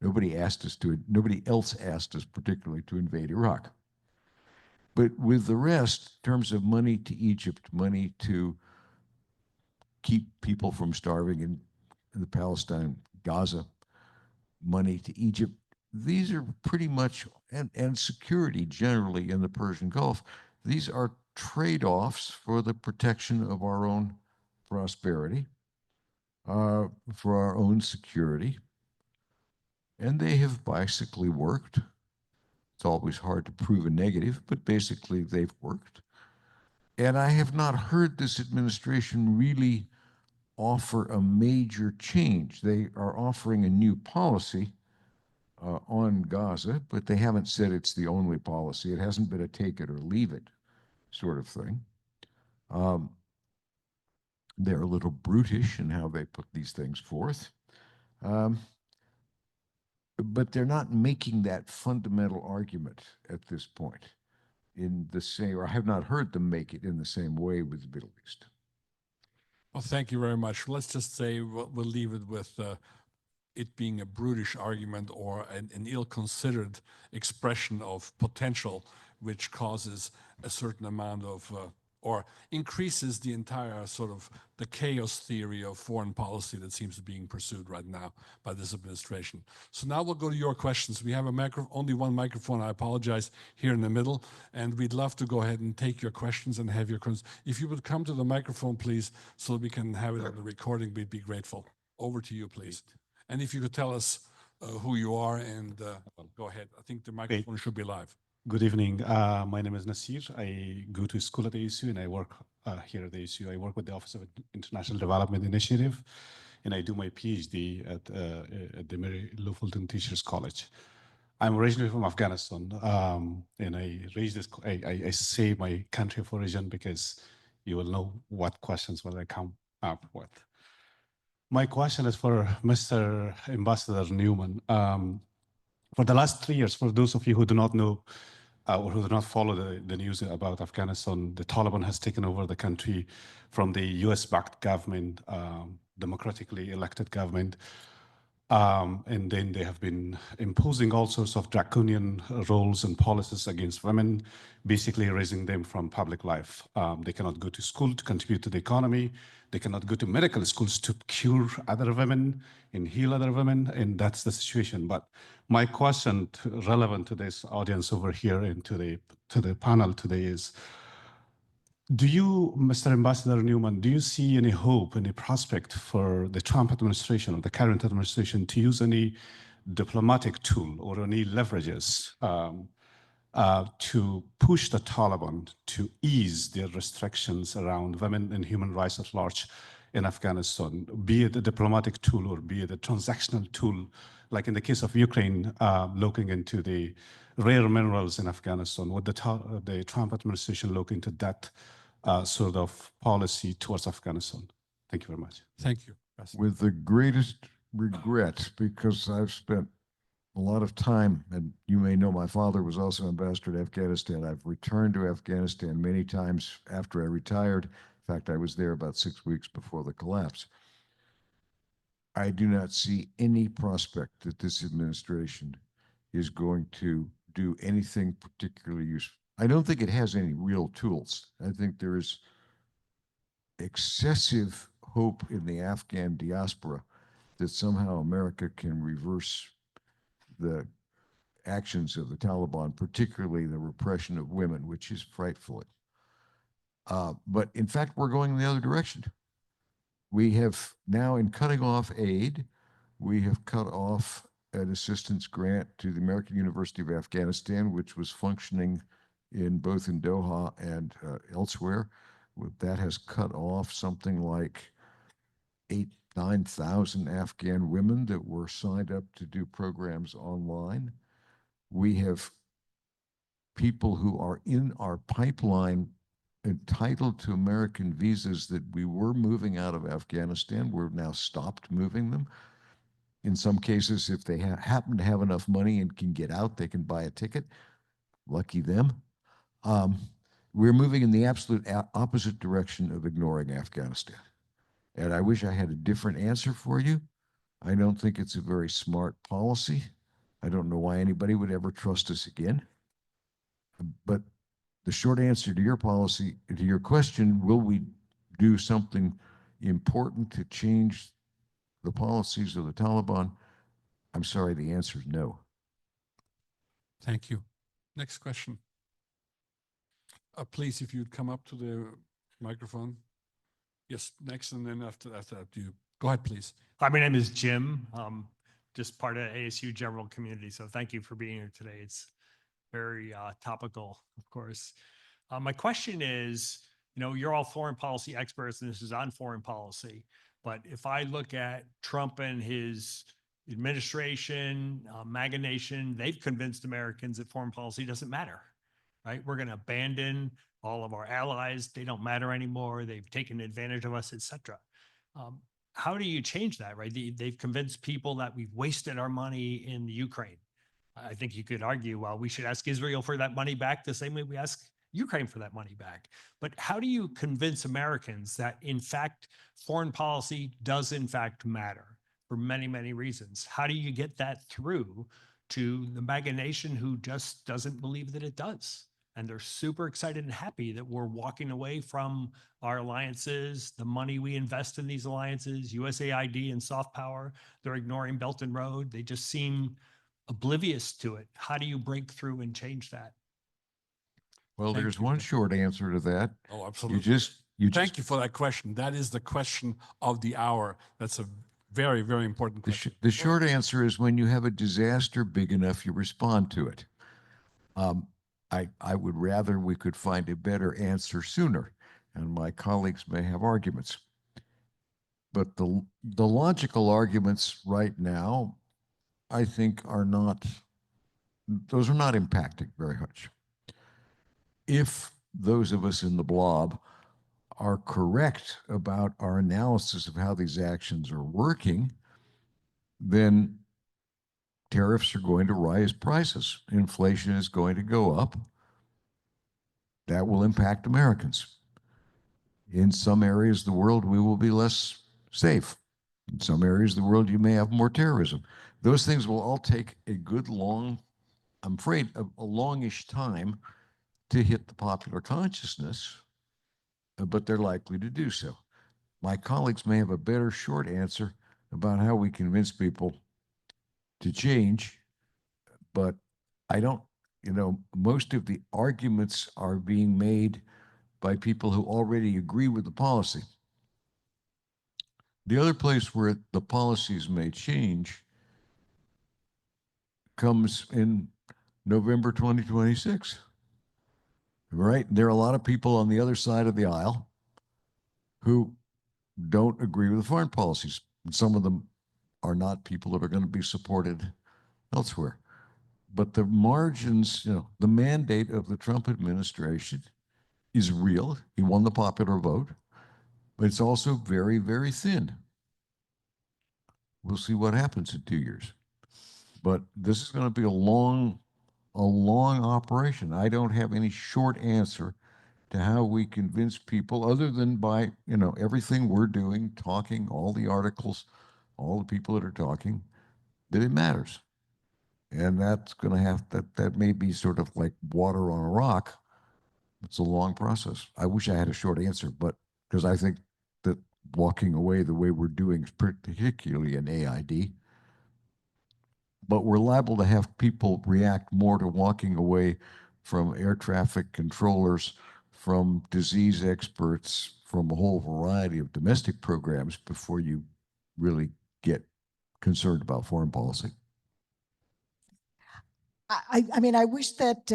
Nobody else asked us particularly to invade Iraq. But with the rest, in terms of money to Egypt, money to keep people from starving in the Palestine, Gaza, money to Egypt, these are pretty much, and security generally in the Persian Gulf, these are trade-offs for the protection of our own prosperity, for our own security. And they have basically worked. It's always hard to prove a negative, but basically they've worked. And I have not heard this administration really offer a major change. They are offering a new policy on Gaza, but they haven't said it's the only policy. It hasn't been a take it or leave it sort of thing. They're a little brutish in how they put these things forth. But they're not making that fundamental argument at this point in the same, or I have not heard them make it in the same way with the Middle East. Well, thank you very much. Let's just say we'll leave it with it being a brutish argument or an ill-considered expression of potential, which causes a certain amount of or increases the entire sort of the chaos theory of foreign policy that seems to be being pursued right now by this administration. So now we'll go to your questions. We have only one microphone, I apologize, here in the middle, and we'd love to go ahead and take your questions and have your questions. If you would come to the microphone, please, so that we can have it on the recording, we'd be grateful. Over to you, please. And if you could tell us who you are and go ahead. I think the microphone should be live. Good evening. My name is Nasir. I go to school at the ASU and I work here at the ASU. I work with the Office of International Development Initiative, and I do my PhD at the Mary Lou Fulton Teachers College. I'm originally from Afghanistan, and I raise this. I say my country of origin because you will know what questions will I come up with. My question is for Mr. Ambassador Newman. For the last 3 years, for those of you who do not know or who do not follow the news about Afghanistan, the Taliban has taken over the country from the US-backed government, democratically elected government. And then they have been imposing all sorts of draconian rules and policies against women, basically erasing them from public life. They cannot go to school to contribute to the economy. They cannot go to medical schools to cure other women and heal other women, and that's the situation. But my question relevant to this audience over here and to the panel today is, do you, Mr. Ambassador Newman, do you see any hope, any prospect for the Trump administration or the current administration to use any diplomatic tool or any leverages to push the Taliban to ease their restrictions around women and human rights at large in Afghanistan, be it a diplomatic tool or be it a transactional tool, like in the case of Ukraine, looking into the rare minerals in Afghanistan? Would the Trump administration look into that sort of policy towards Afghanistan? Thank you very much. Thank you. With the greatest regret, because I've spent a lot of time, and you may know my father was also ambassador to Afghanistan. I've returned to Afghanistan many times after I retired. In fact, I was there about 6 weeks before the collapse. I do not see any prospect that this administration is going to do anything particularly useful. I don't think it has any real tools. I think there is excessive hope in the Afghan diaspora that somehow America can reverse the actions of the Taliban, particularly the repression of women, which is frightful. But in fact, we're going in the other direction. We have now, in cutting off aid, we have cut off an assistance grant to the American University of Afghanistan, which was functioning both in Doha and elsewhere. That has cut off something like 9,000 Afghan women that were signed up to do programs online. We have people who are in our pipeline entitled to American visas that we were moving out of Afghanistan. We've now stopped moving them. In some cases, if they happen to have enough money and can get out, they can buy a ticket. Lucky them. We're moving in the absolute opposite direction of ignoring Afghanistan. And I wish I had a different answer for you. I don't think it's a very smart policy. I don't know why anybody would ever trust us again. But the short answer to your policy, to your question, will we do something important to change the policies of the Taliban? I'm sorry, the answer is no. Thank you. Next question. Please, if you'd come up to the microphone. Yes, next, and then after that, you go ahead, please. Hi, my name is Jim. Just part of ASU general community. So thank you for being here today. It's very topical, of course. My question is, you're all foreign policy experts, and this is on foreign policy. But if I look at Trump and his administration, MAGA nation, they've convinced Americans that foreign policy doesn't matter, right? We're going to abandon all of our allies. They don't matter anymore. They've taken advantage of us, et cetera. How do you change that, right? They've convinced people that we've wasted our money in the Ukraine. I think you could argue, well, we should ask Israel for that money back the same way we ask Ukraine for that money back. But how do you convince Americans that, in fact, foreign policy does, in fact, matter for many, many reasons? How do you get that through to the MAGA nation who just doesn't believe that it does? and they're super excited and happy that we're walking away from our alliances, the money we invest in these alliances, USAID and soft power. They're ignoring Belt and Road. They just seem oblivious to it. How do you break through and change that? Well, Thank there's you. one short answer to that. Oh, You absolutely. just, Thank you for that question. That is the question of the hour. That's a very, very important question. The short answer is when you have a disaster big enough, you respond to it. I would rather we could find a better answer sooner, and my colleagues may have arguments. But the logical arguments right now, I think, are not, those are not impacting very much. If those of us in the blob are correct about our analysis of how these actions are working, then tariffs are going to rise prices. Inflation is going to go up. That will impact Americans. In some areas of the world, we will be less safe. In some areas of the world, you may have more terrorism. Those things will all take a good long, I'm afraid, a longish time to hit the popular consciousness, but they're likely to do so. My colleagues may have a better short answer about how we convince people to change, but I don't, most of the arguments are being made by people who already agree with the policy. The other place where the policies may change comes in November 2026, right? There are a lot of people on the other side of the aisle who don't agree with the foreign policies. Some of them are not people that are going to be supported elsewhere. But the margins, the mandate of the Trump administration is real. He won the popular vote, but it's also very, very thin. We'll see what happens in 2 years. But this is going to be a long operation. I don't have any short answer to how we convince people other than by, everything we're doing, talking, all the articles, all the people that are talking, that it matters. And that's going to have, that may be sort of like water on a rock. It's a long process. I wish I had a short answer, but because I think that walking away the way we're doing, particularly in AID, but we're liable to have people react more to walking away from air traffic controllers, from disease experts, from a whole variety of domestic programs before you really get concerned about foreign policy. I mean, I wish that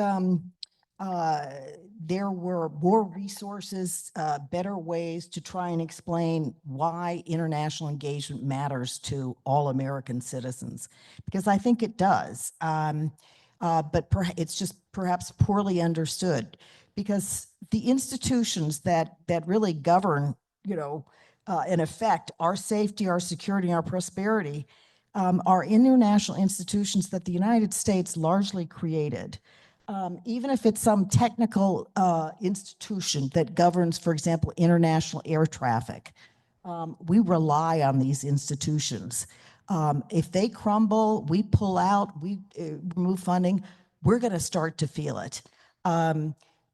there were more resources, better ways to try and explain why international engagement matters to all American citizens, because I think it does. But it's just perhaps poorly understood, because the institutions that really govern, in effect, our safety, our security, our prosperity, are international institutions that the United States largely created. Even if it's some technical institution that governs, for example, international air traffic, we rely on these institutions. If they crumble, we pull out, we remove funding, we're going to start to feel it.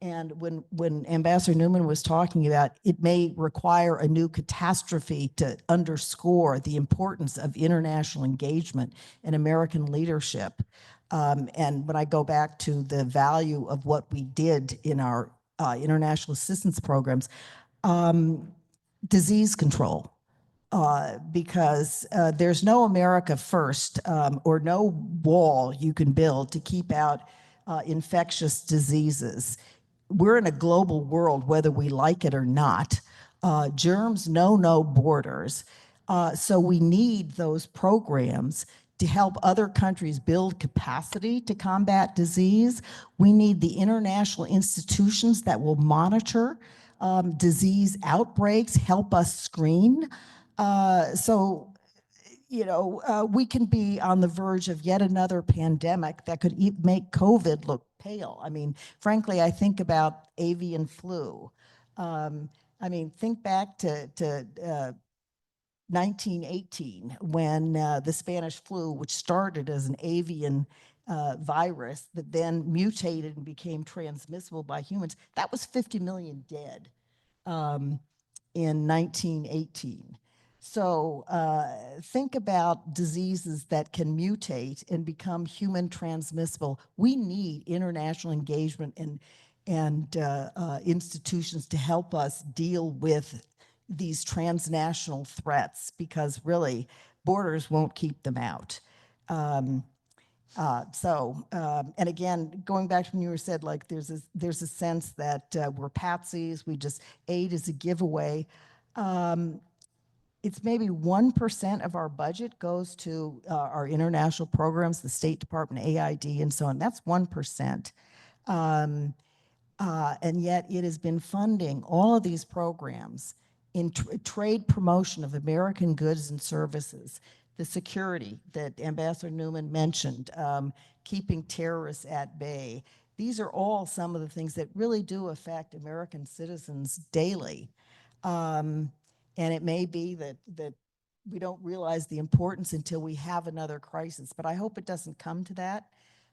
And when Ambassador Newman was talking about, it may require a new catastrophe to underscore the importance of international engagement and American leadership. And when I go back to the value of what we did in our international assistance programs, disease control, because there's no America first or no wall you can build to keep out infectious diseases. We're in a global world, whether we like it or not. Germs know no borders. So we need those programs to help other countries build capacity to combat disease. We need the international institutions that will monitor disease outbreaks, help us screen. We can be on the verge of yet another pandemic that could make COVID look pale. I mean, frankly, I think about avian flu. Think back to 1918 when the Spanish flu, which started as an avian virus that then mutated and became transmissible by humans, that was 50 million dead in 1918. So think about diseases that can mutate and become human transmissible. We need international engagement and institutions to help us deal with these transnational threats, because really borders won't keep them out. And again, going back to when you were said, like, there's a sense that we're patsies, we just aid as a giveaway. It's maybe 1% of our budget goes to our international programs, the State Department, AID, and so on. That's 1%. And yet it has been funding all of these programs in trade promotion of American goods and services, the security that Ambassador Newman mentioned, keeping terrorists at bay. These are all some of the things that really do affect American citizens daily. And it may be that we don't realize the importance until we have another crisis, but I hope it doesn't come to that.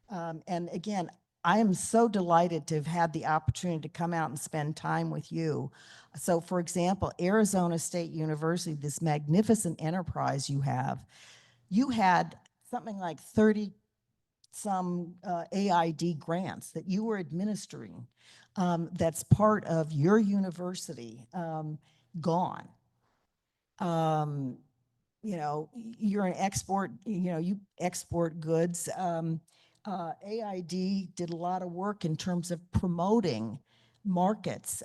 And again, I am so delighted to have had the opportunity to come out and spend time with you. So for example, Arizona State University, this magnificent enterprise you had something like 30 some AID grants that you were administering, that's part of your university, gone. You're an export, you export goods. AID did a lot of work in terms of promoting markets,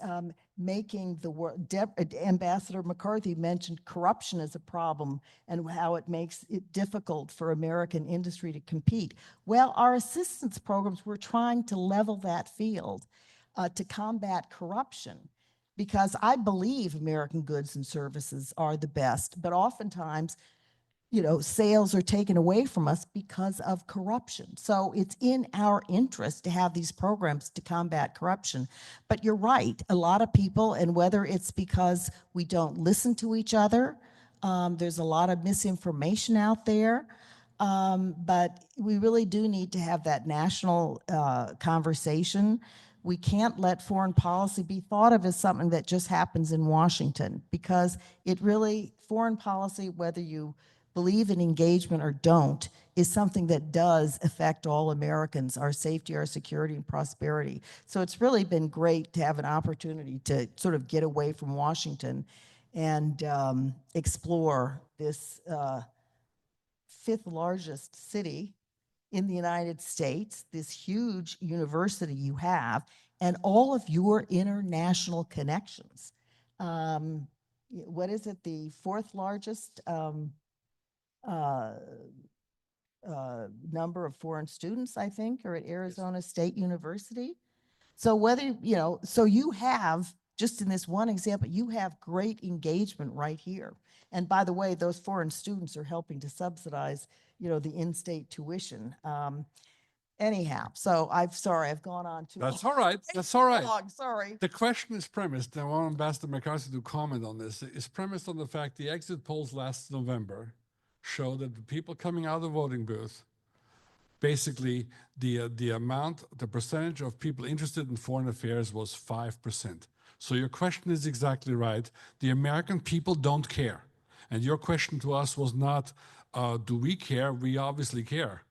making the world. Ambassador McCarthy mentioned corruption as a problem and how it makes it difficult for American industry to compete. Well, our assistance programs were trying to level that field to combat corruption, because I believe American goods and services are the best, but oftentimes, sales are taken away from us because of corruption. So it's in our interest to have these programs to combat corruption. But you're right, a lot of people, and whether it's because we don't listen to each other, there's a lot of misinformation out there, but we really do need to have that national conversation. We can't let foreign policy be thought of as something that just happens in Washington, because foreign policy, whether you believe in engagement or don't, is something that does affect all Americans, our safety, our security, and prosperity. So it's really been great to have an opportunity to sort of get away from Washington and explore this fifth largest city in the United States, this huge university you have, and all of your international connections. What is it, the fourth largest number of foreign students, I think, are at Arizona State University. So so you have, just in this one example, you have great engagement right here. And by the way, those foreign students are helping to subsidize, the in-state tuition. Anyhow, so sorry, I've gone on too long. That's all right. That's all right. Sorry. The question is premised, and I want Ambassador McCarthy to comment on this, is premised on the fact the exit polls last November show that the people coming out of the voting booth, basically the percentage of people interested in foreign affairs was 5%. So your question is exactly right. The American people don't care. And your question to us was not, do we care? We obviously care.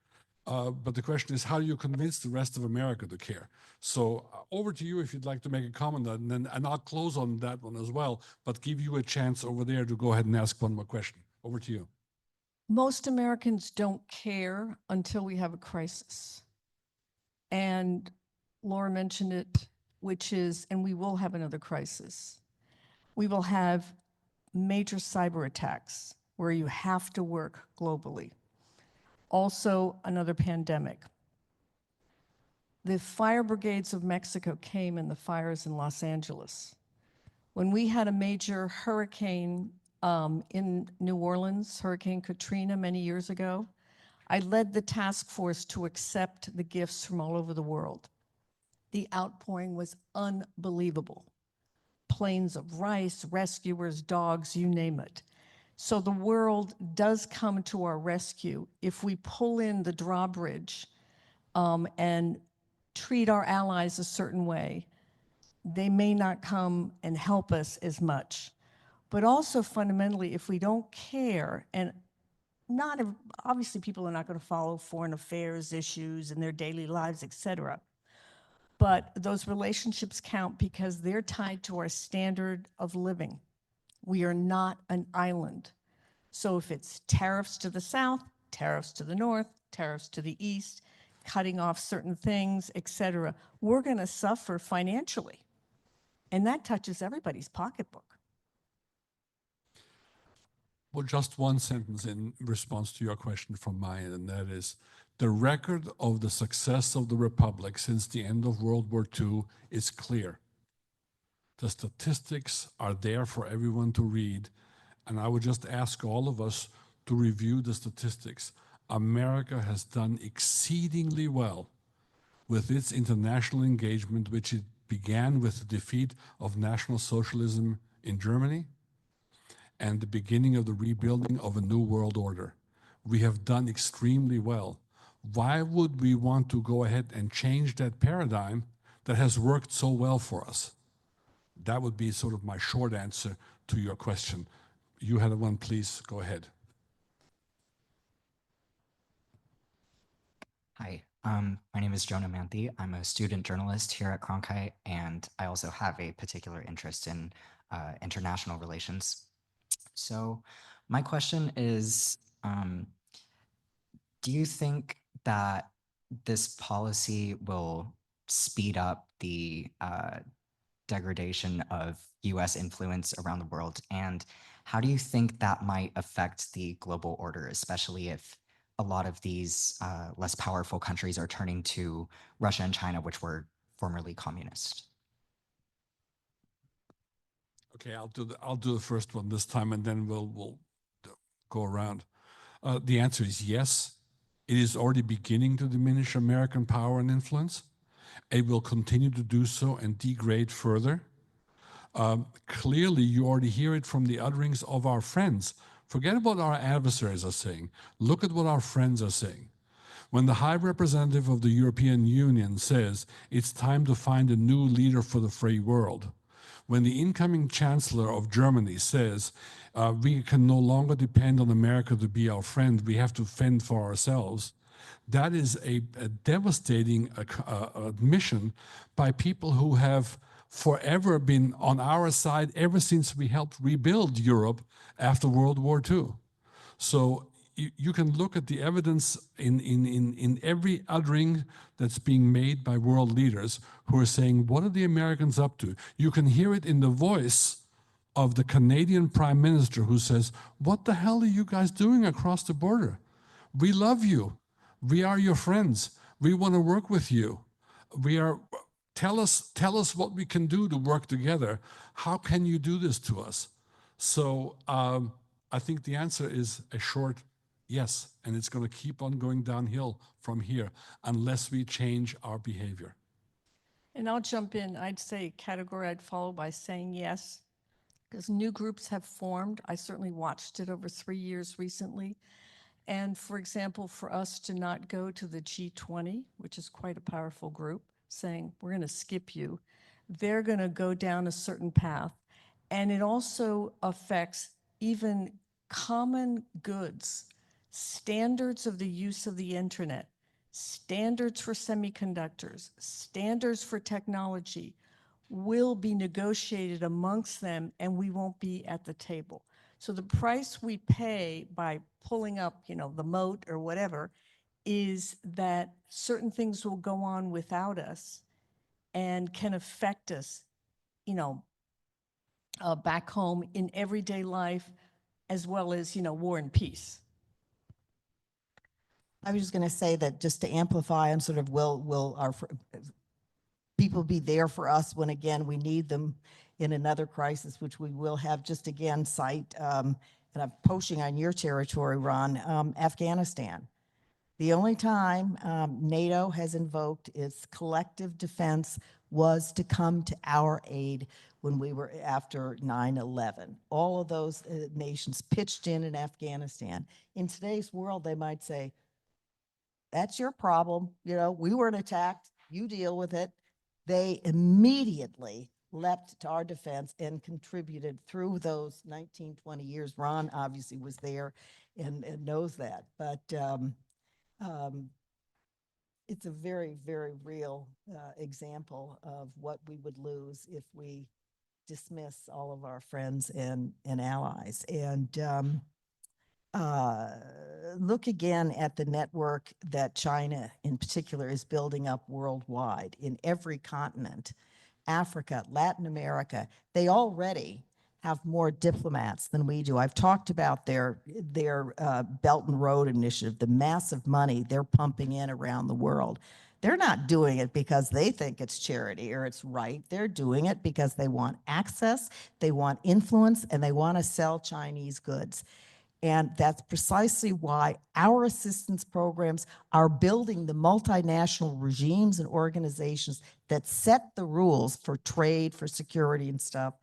But the question is, how do you convince the rest of America to care? So over to you if you'd like to make a comment on that, and I'll close on that one as well, but give you a chance over there to go ahead and ask one more question. Over to you. Most Americans don't care until we have a crisis. And Laura mentioned it, which is, and we will have another crisis. We will have major cyber attacks where you have to work globally. Also, another pandemic. The fire brigades of Mexico came in the fires in Los Angeles. When we had a major hurricane in New Orleans, Hurricane Katrina, many years ago, I led the task force to accept the gifts from all over the world. The outpouring was unbelievable. Planes of rice, rescuers, dogs, you name it. So the world does come to our rescue if we pull in the drawbridge and treat our allies a certain way, they may not come and help us as much. But also fundamentally, if we don't care, and not obviously people are not going to follow foreign affairs issues in their daily lives, et cetera. But those relationships count because they're tied to our standard of living. We are not an island. So if it's tariffs to the south, tariffs to the north, tariffs to the east, cutting off certain things, et cetera, we're going to suffer financially. And that touches everybody's pocketbook. Well, just one sentence in response to your question from my end, and that is the record of the success of the Republic since the end of World War II is clear. The statistics are there for everyone to read, and I would just ask all of us to review the statistics. America has done exceedingly well with its international engagement, which it began with the defeat of National Socialism in Germany and the beginning of the rebuilding of a new world order. We have done extremely well. Why would we want to go ahead and change that paradigm that has worked so well for us? That would be sort of my short answer to your question. You had one, please go ahead. Hi, my name is Jonah Manthe. I'm a student journalist here at Cronkite, and I also have a particular interest in international relations. So my question is, do you think that this policy will speed up the degradation of US influence around the world? And how do you think that might affect the global order, especially if a lot of these less powerful countries are turning to Russia and China, which were formerly communist? Okay, I'll do the first one this time, and then we'll go around. The answer is yes. It is already beginning to diminish American power and influence. It will continue to do so and degrade further. Clearly, you already hear it from the utterings of our friends. Forget about what our adversaries are saying. Look at what our friends are saying. When the High Representative of the European Union says it's time to find a new leader for the free world, when the incoming Chancellor of Germany says we can no longer depend on America to be our friend, we have to fend for ourselves, that is a devastating admission by people who have forever been on our side ever since we helped rebuild Europe after World War II. So you can look at the evidence in every uttering that's being made by world leaders who are saying, what are the Americans up to? You can hear it in the voice of the Canadian Prime Minister who says, what the hell are you guys doing across the border? We love you. We are your friends. We want to work with you. Tell us what we can do to work together. How can you do this to us? So I think the answer is a short yes, and it's going to keep on going downhill from here unless we change our behavior. And I'll jump in. I'd say category I'd follow by saying yes, because new groups have formed. I certainly watched it over 3 years recently. And for example, for us to not go to the G20, which is quite a powerful group, saying we're going to skip you, they're going to go down a certain path. And it also affects even common goods, standards of the use of the internet, standards for semiconductors, standards for technology will be negotiated amongst them, and we won't be at the table. So the price we pay by pulling up, the moat or whatever, is that certain things will go on without us and can affect us, back home in everyday life, as well as, war and peace. I was just going to say that just to amplify and sort of will our people be there for us when, again, we need them in another crisis, which we will have. Just again, cite, and I'm poaching on your territory, Ron, Afghanistan. The only time NATO has invoked its collective defense was to come to our aid when we were after 9/11. All of those nations pitched in Afghanistan. In today's world, they might say, that's your problem. You know, we weren't attacked. You deal with it. They immediately leapt to our defense and contributed through those 19, 20 years. Ron obviously was there and knows that, but um, it's a very, very real example of what we would lose if we dismiss all of our friends and allies. And look again at the network that China in particular is building up worldwide in every continent. Africa, Latin America, they already have more diplomats than we do. I've talked about their Belt and Road Initiative, the massive money they're pumping in around the world. They're not doing it because they think it's charity or it's right. They're doing it because they want access, they want influence, and they want to sell Chinese goods. And that's precisely why our assistance programs are building the multinational regimes and organizations that set the rules for trade, for security and stuff,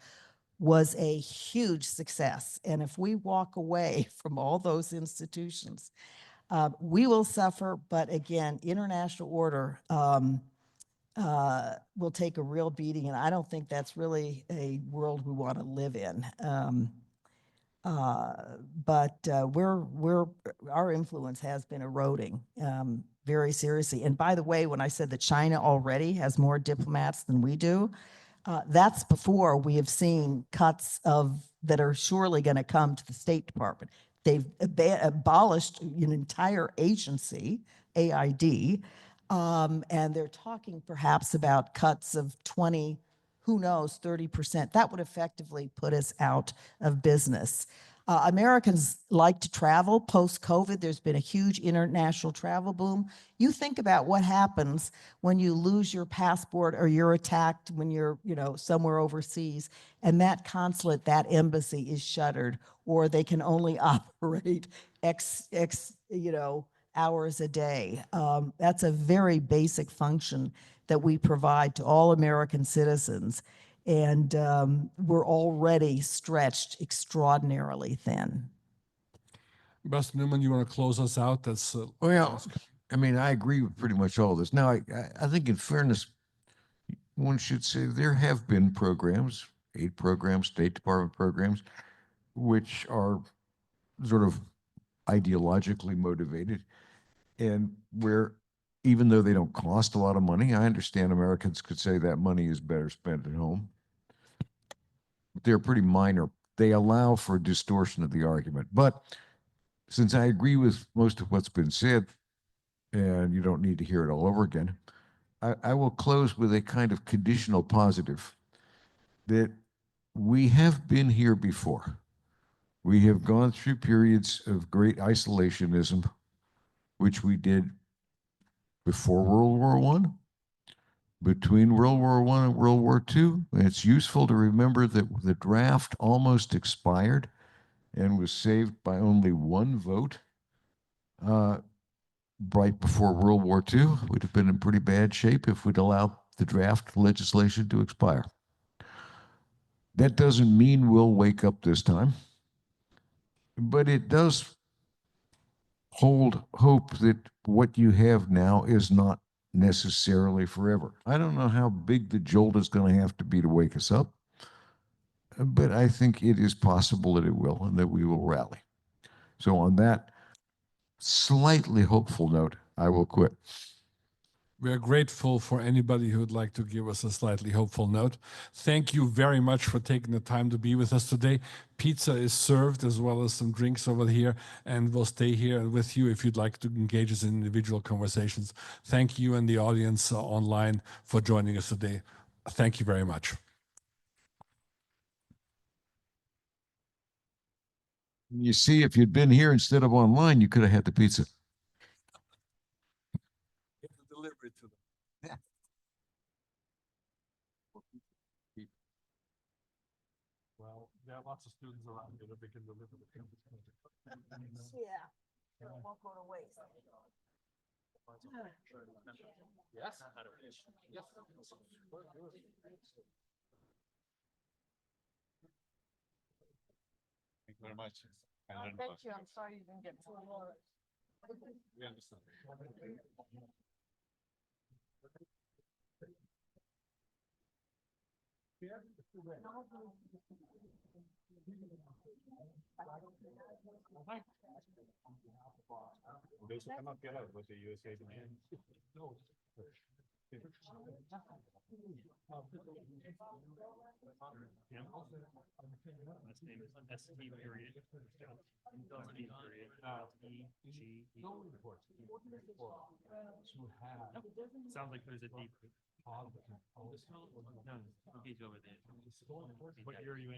was a huge success. And if we walk away from all those institutions, we will suffer. But again, international order will take a real beating. And I don't think that's really a world we want to live in. But our influence has been eroding very seriously. And by the way, when I said that China already has more diplomats than we do, that's before we have seen cuts that are surely going to come to the State Department. They've abolished an entire agency, AID, and they're talking perhaps about cuts of 20, who knows, 30%. That would effectively put us out of business. Americans like to travel. Post-COVID, there's been a huge international travel boom. You think about what happens when you lose your passport or you're attacked when you're, somewhere overseas, and that consulate, that embassy is shuttered, or they can only operate X hours a day. That's a very basic function that we provide to all American citizens. And we're already stretched extraordinarily thin. Ambassador Newman, you want to close us out? That's Well, I mean, I agree with pretty much all this. Now, I think in fairness, one should say there have been programs, aid programs, State Department programs, which are sort of ideologically motivated, and where even though they don't cost a lot of money, I understand Americans could say that money is better spent at home. But they're pretty minor. They allow for distortion of the argument. But since I agree with most of what's been said, and you don't need to hear it all over again, I will close with a kind of conditional positive that we have been here before. We have gone through periods of great isolationism, which we did before World War I, between World War I and World War II. And it's useful to remember that the draft almost expired and was saved by only one vote right before World War II. We'd have been in pretty bad shape if we'd allowed the draft legislation to expire. That doesn't mean we'll wake up this time, but it does hold hope that what you have now is not necessarily forever. I don't know how big the jolt is going to have to be to wake us up, but I think it is possible that it will and that we will rally. So on that slightly hopeful note, I will quit. We are grateful for anybody who would like to give us a slightly hopeful note. Thank you very much for taking the time to be with us today. Pizza is served as well as some drinks over here, and we'll stay here with you if you'd like to engage us in individual conversations. Thank you and the audience online for joining us today. Thank you very much. You see, if you'd been here instead of online, you could have had the pizza. Deliver it to them. Well, there are lots of students around here that they can deliver the pizza. Yeah, it won't go to waste. Yes. Yes. Thank you very much. Thank you. I'm sorry you didn't get to. We understand. Basically, come up here with the USA. Yeah. Last name is S T period. S T period. E G E. Sounds like there's a deep. No, he's over there. What year are you in?